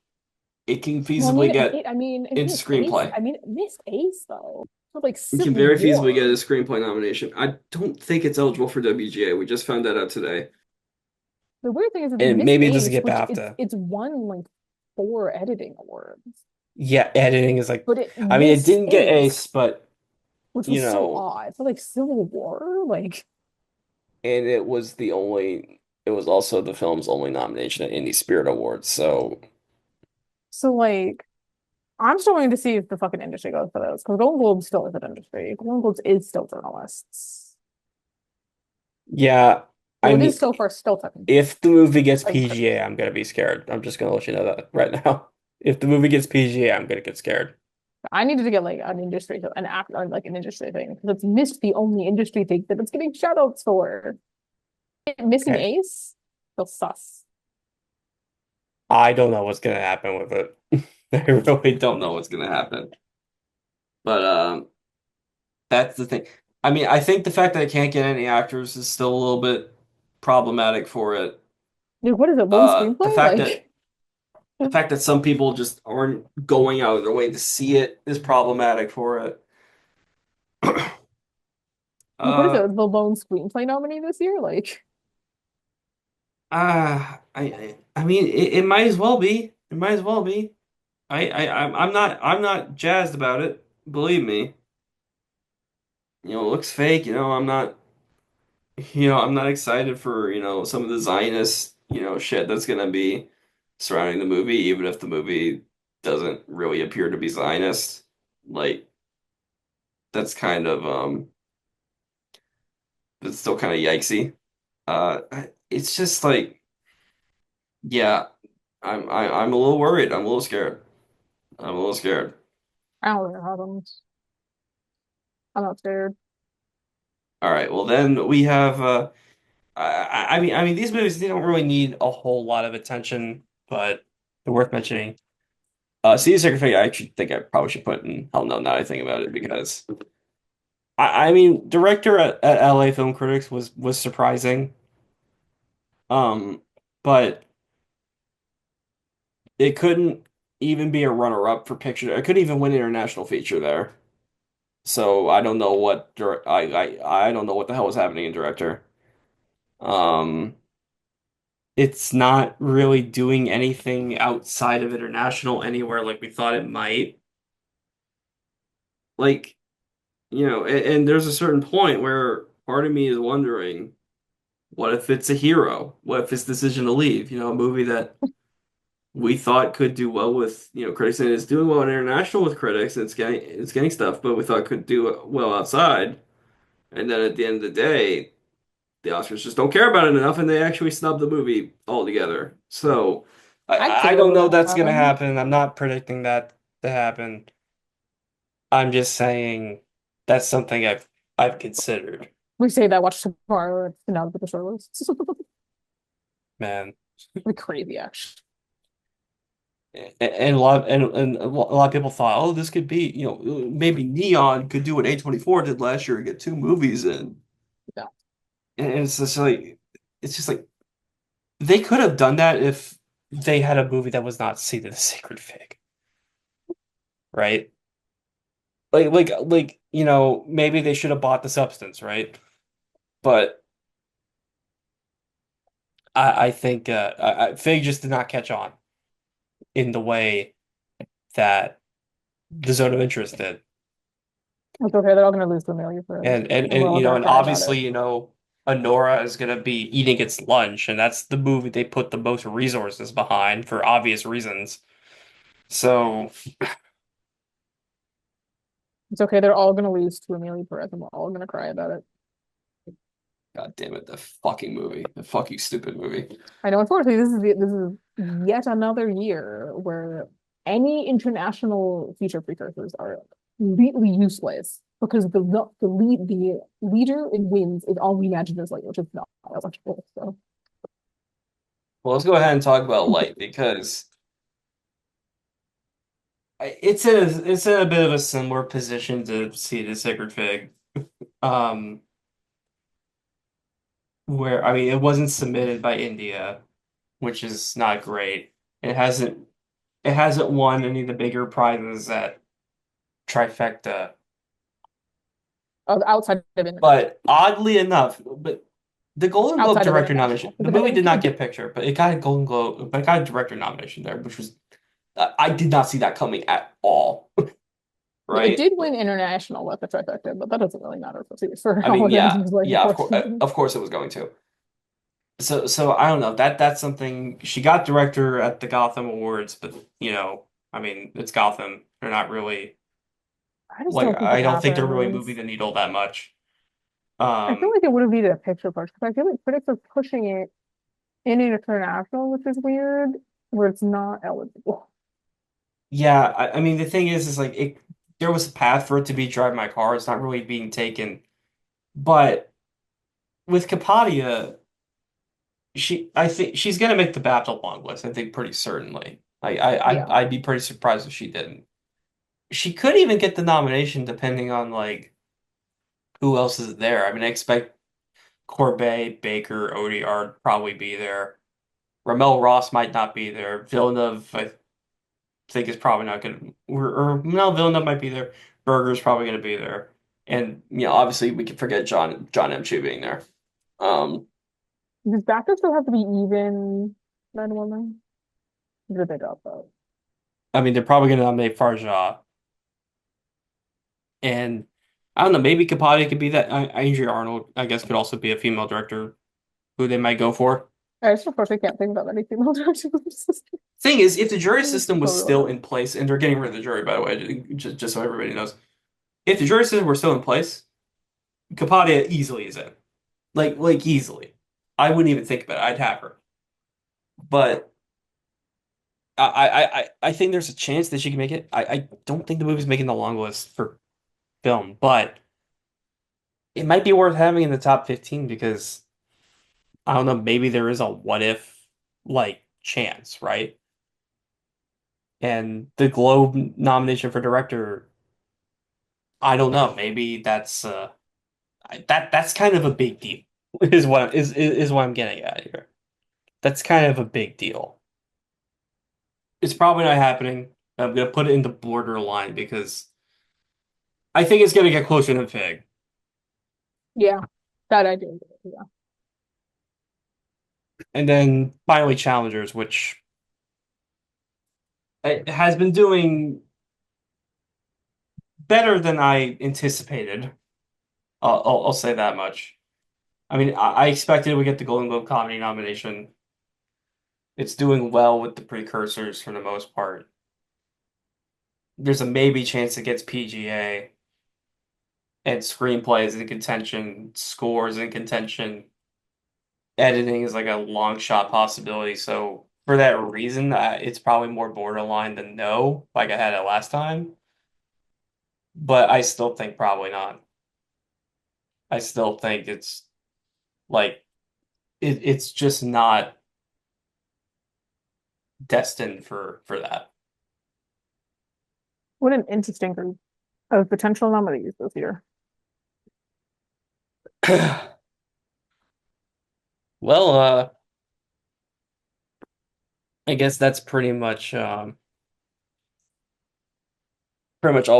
it can Well, feasibly get it into missed Ace. screenplay. I mean, it missed Ace though. So like It can Civil very feasibly get a War. screenplay nomination. I don't think it's eligible for WGA. We just found that out today. The weird thing is it's And missed maybe it doesn't Ace, get which it's BAFTA. it's won like 4 editing awards, Yeah, editing is like, but it I mean, it missed didn't get Ace, Ace, but which you was so know, odd. So like Civil War, like and it was also the film's only nomination at Indie Spirit Awards. So so like I'm still waiting to see if the fucking industry goes for those because Golden Globes still is an industry. Golden Globes is still journalists. yeah, I Well, it is mean, so far still technically if the movie gets like PGA, I'm gonna be scared. I'm just gonna let you know that right now. If the movie gets PGA, I'm gonna get scared. I needed to get like an industry an act on like an industry thing because it's missed the only industry thing that it's getting shout outs for. Missing Okay. Ace? Still sus. I don't know what's gonna happen with it. I really don't know what's gonna happen. But that's the thing. I mean, I think the fact that I can't get any actors is still a little bit problematic for it. Dude, what is it? Lone The screenplay? fact that Like, the fact that some people just aren't going out of their way to see it is problematic for it. what is Uh, it? The lone screenplay nominee this year? Like, I mean, it might as well be. It might as well be. I'm not jazzed about it. Believe me. You know, it looks fake. I'm not excited for, some of the Zionist, shit that's gonna be surrounding the movie, even if the movie doesn't really appear to be Zionist. Like, that's kind of, that's still kind of yikesy. It's just like, yeah, I'm a little worried. I'm a little scared. I'm a little scared. I don't know what happens. I'm not scared. All right, well then we have I mean these movies they don't really need a whole lot of attention, but they're worth mentioning. City Sacred Fate, I actually think I probably should put in Hell No now that I think about it because I mean director at LA Film Critics was surprising. Um, but it couldn't even be a runner-up for picture. It couldn't even win international feature there. So I don't know I don't know what the hell was happening in director. Um, it's not really doing anything outside of international anywhere like we thought it might. Like, and there's a certain point where part of me is wondering, what if it's a hero? What if it's Decision to Leave? A movie that we thought could do well with, critics and it's doing well in international with critics and it's getting stuff, but we thought could do well outside. And then at the end of the day, the Oscars just don't care about it enough, and they actually snub the movie altogether. So I'd I say don't know that that's gonna happened. happen. I'm not predicting that to happen. I'm just saying that's something I've considered, We say that watch tomorrow. It's now with the short list. man. Like crazy, actually. And a lot of people thought, oh, this could be, maybe Neon could do what A24 did last year and get 2 movies in. Yeah. And it's just like they could have done that if they had a movie that was not Seed of the Sacred Fig, right? Maybe they should have bought the substance, right? But I think Fig just did not catch on in the way that the Zone of Interest did. It's okay. They're all gonna lose to Amelia for it, and we're all gonna And cry about it. obviously, Honora is gonna be eating its lunch, and that's the movie they put the most resources behind for obvious reasons. So, It's okay. They're all gonna lose to Amelia Perez, and we're all gonna cry about it. God damn it, the fucking movie, the fucking stupid movie. I know. Unfortunately, this is yet another year where any international feature precursors are completely useless because the leader in wins is all we imagine is like, which is not eligible. So Well, let's go ahead and talk about Light because it's in a bit of a similar position to See the Sacred Fig. Um, where it wasn't submitted by India, which is not great. It hasn't it hasn't won any of the bigger prizes at Trifecta. Outside of international. But oddly enough, but the Golden Globe Outside of director nomination, international. the movie did not get picture, but it got a Golden Globe, but it got a director nomination there, which was I did not see that coming at all, Yeah, it right? did win international with the trifecta, but that doesn't really matter for I how mean, it ends his life, yeah, unfortunately. of course it was going to. So I don't know. That's something she got director at the Gotham Awards, but I mean, it's Gotham. They're not really I just like don't think it I don't think they're really moving happens. the needle that much. I feel like it would have needed a picture push because I feel like critics are pushing it in international, which is weird, where it's not eligible. Yeah, I mean the thing is like there was a path for it to be Drive My Car. It's not really being taken, but with Capadia, I think she's gonna make the BAFTA long list. I think pretty certainly. Yeah. I'd be pretty surprised if she didn't. She could even get the nomination depending on like who else is there. I mean, I expect Corbet, Baker, Odiard probably be there. Ramel Ross might not be there. Villeneuve, I think is probably not going to, or no, Villeneuve might be there. Berger's probably going to be there, and obviously we can forget John M. Chu being there. Um, Does backup still have to be even men and women? Or did they drop that? I mean, they're probably going to nominate Farja, and I don't know, maybe Capote could be that. Andrea Arnold, I guess, could also be a female director who they might go for. I just unfortunately can't think about any female directors. Thing is, if the jury system was Totally still not. in place, and they're getting rid of the jury, by the way, just so everybody knows, if the jury system were still in place, Capadia easily is in. Like easily. I wouldn't even think about it. I'd have her. But I think there's a chance that she can make it. I don't think the movie's making the long list for film, but it might be worth having in the top 15 because I don't know, maybe there is a what if like chance, right? And the Globe nomination for director, I don't know, maybe that's kind of a big deal is what I'm getting at here. That's kind of a big deal. It's probably not happening. I'm gonna put it in the borderline because I think it's gonna get closer than Fig. Yeah, that I do. Yeah. And then finally Challengers, which it has been doing better than I anticipated. I'll say that much. I mean, I expected we get the Golden Globe comedy nomination. It's doing well with the precursors for the most part. There's a maybe chance it gets PGA, and screenplay is in contention, score is in contention, editing is like a long shot possibility. So for that reason, it's probably more borderline than no, like I had it last time. But I still think probably not. I still think it's like it's just not destined for that. What an interesting group of potential nominees this year. Well, I guess that's pretty much all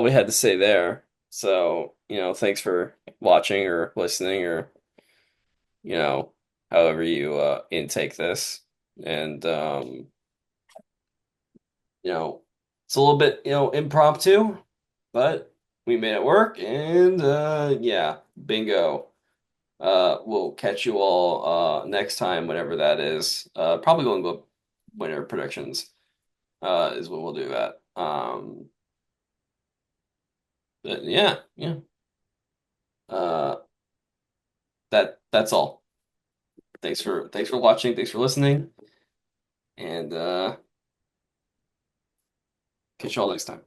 we had to say there. So, thanks for watching or listening or, you know, however you intake this. And it's a little bit, impromptu, but we made it work and yeah, bingo. We'll catch you all next time, whenever that is. Probably going to go winner predictions is when we'll do that. But yeah, yeah. Uh, that's all. Thanks for watching. Thanks for listening, and catch you all next time.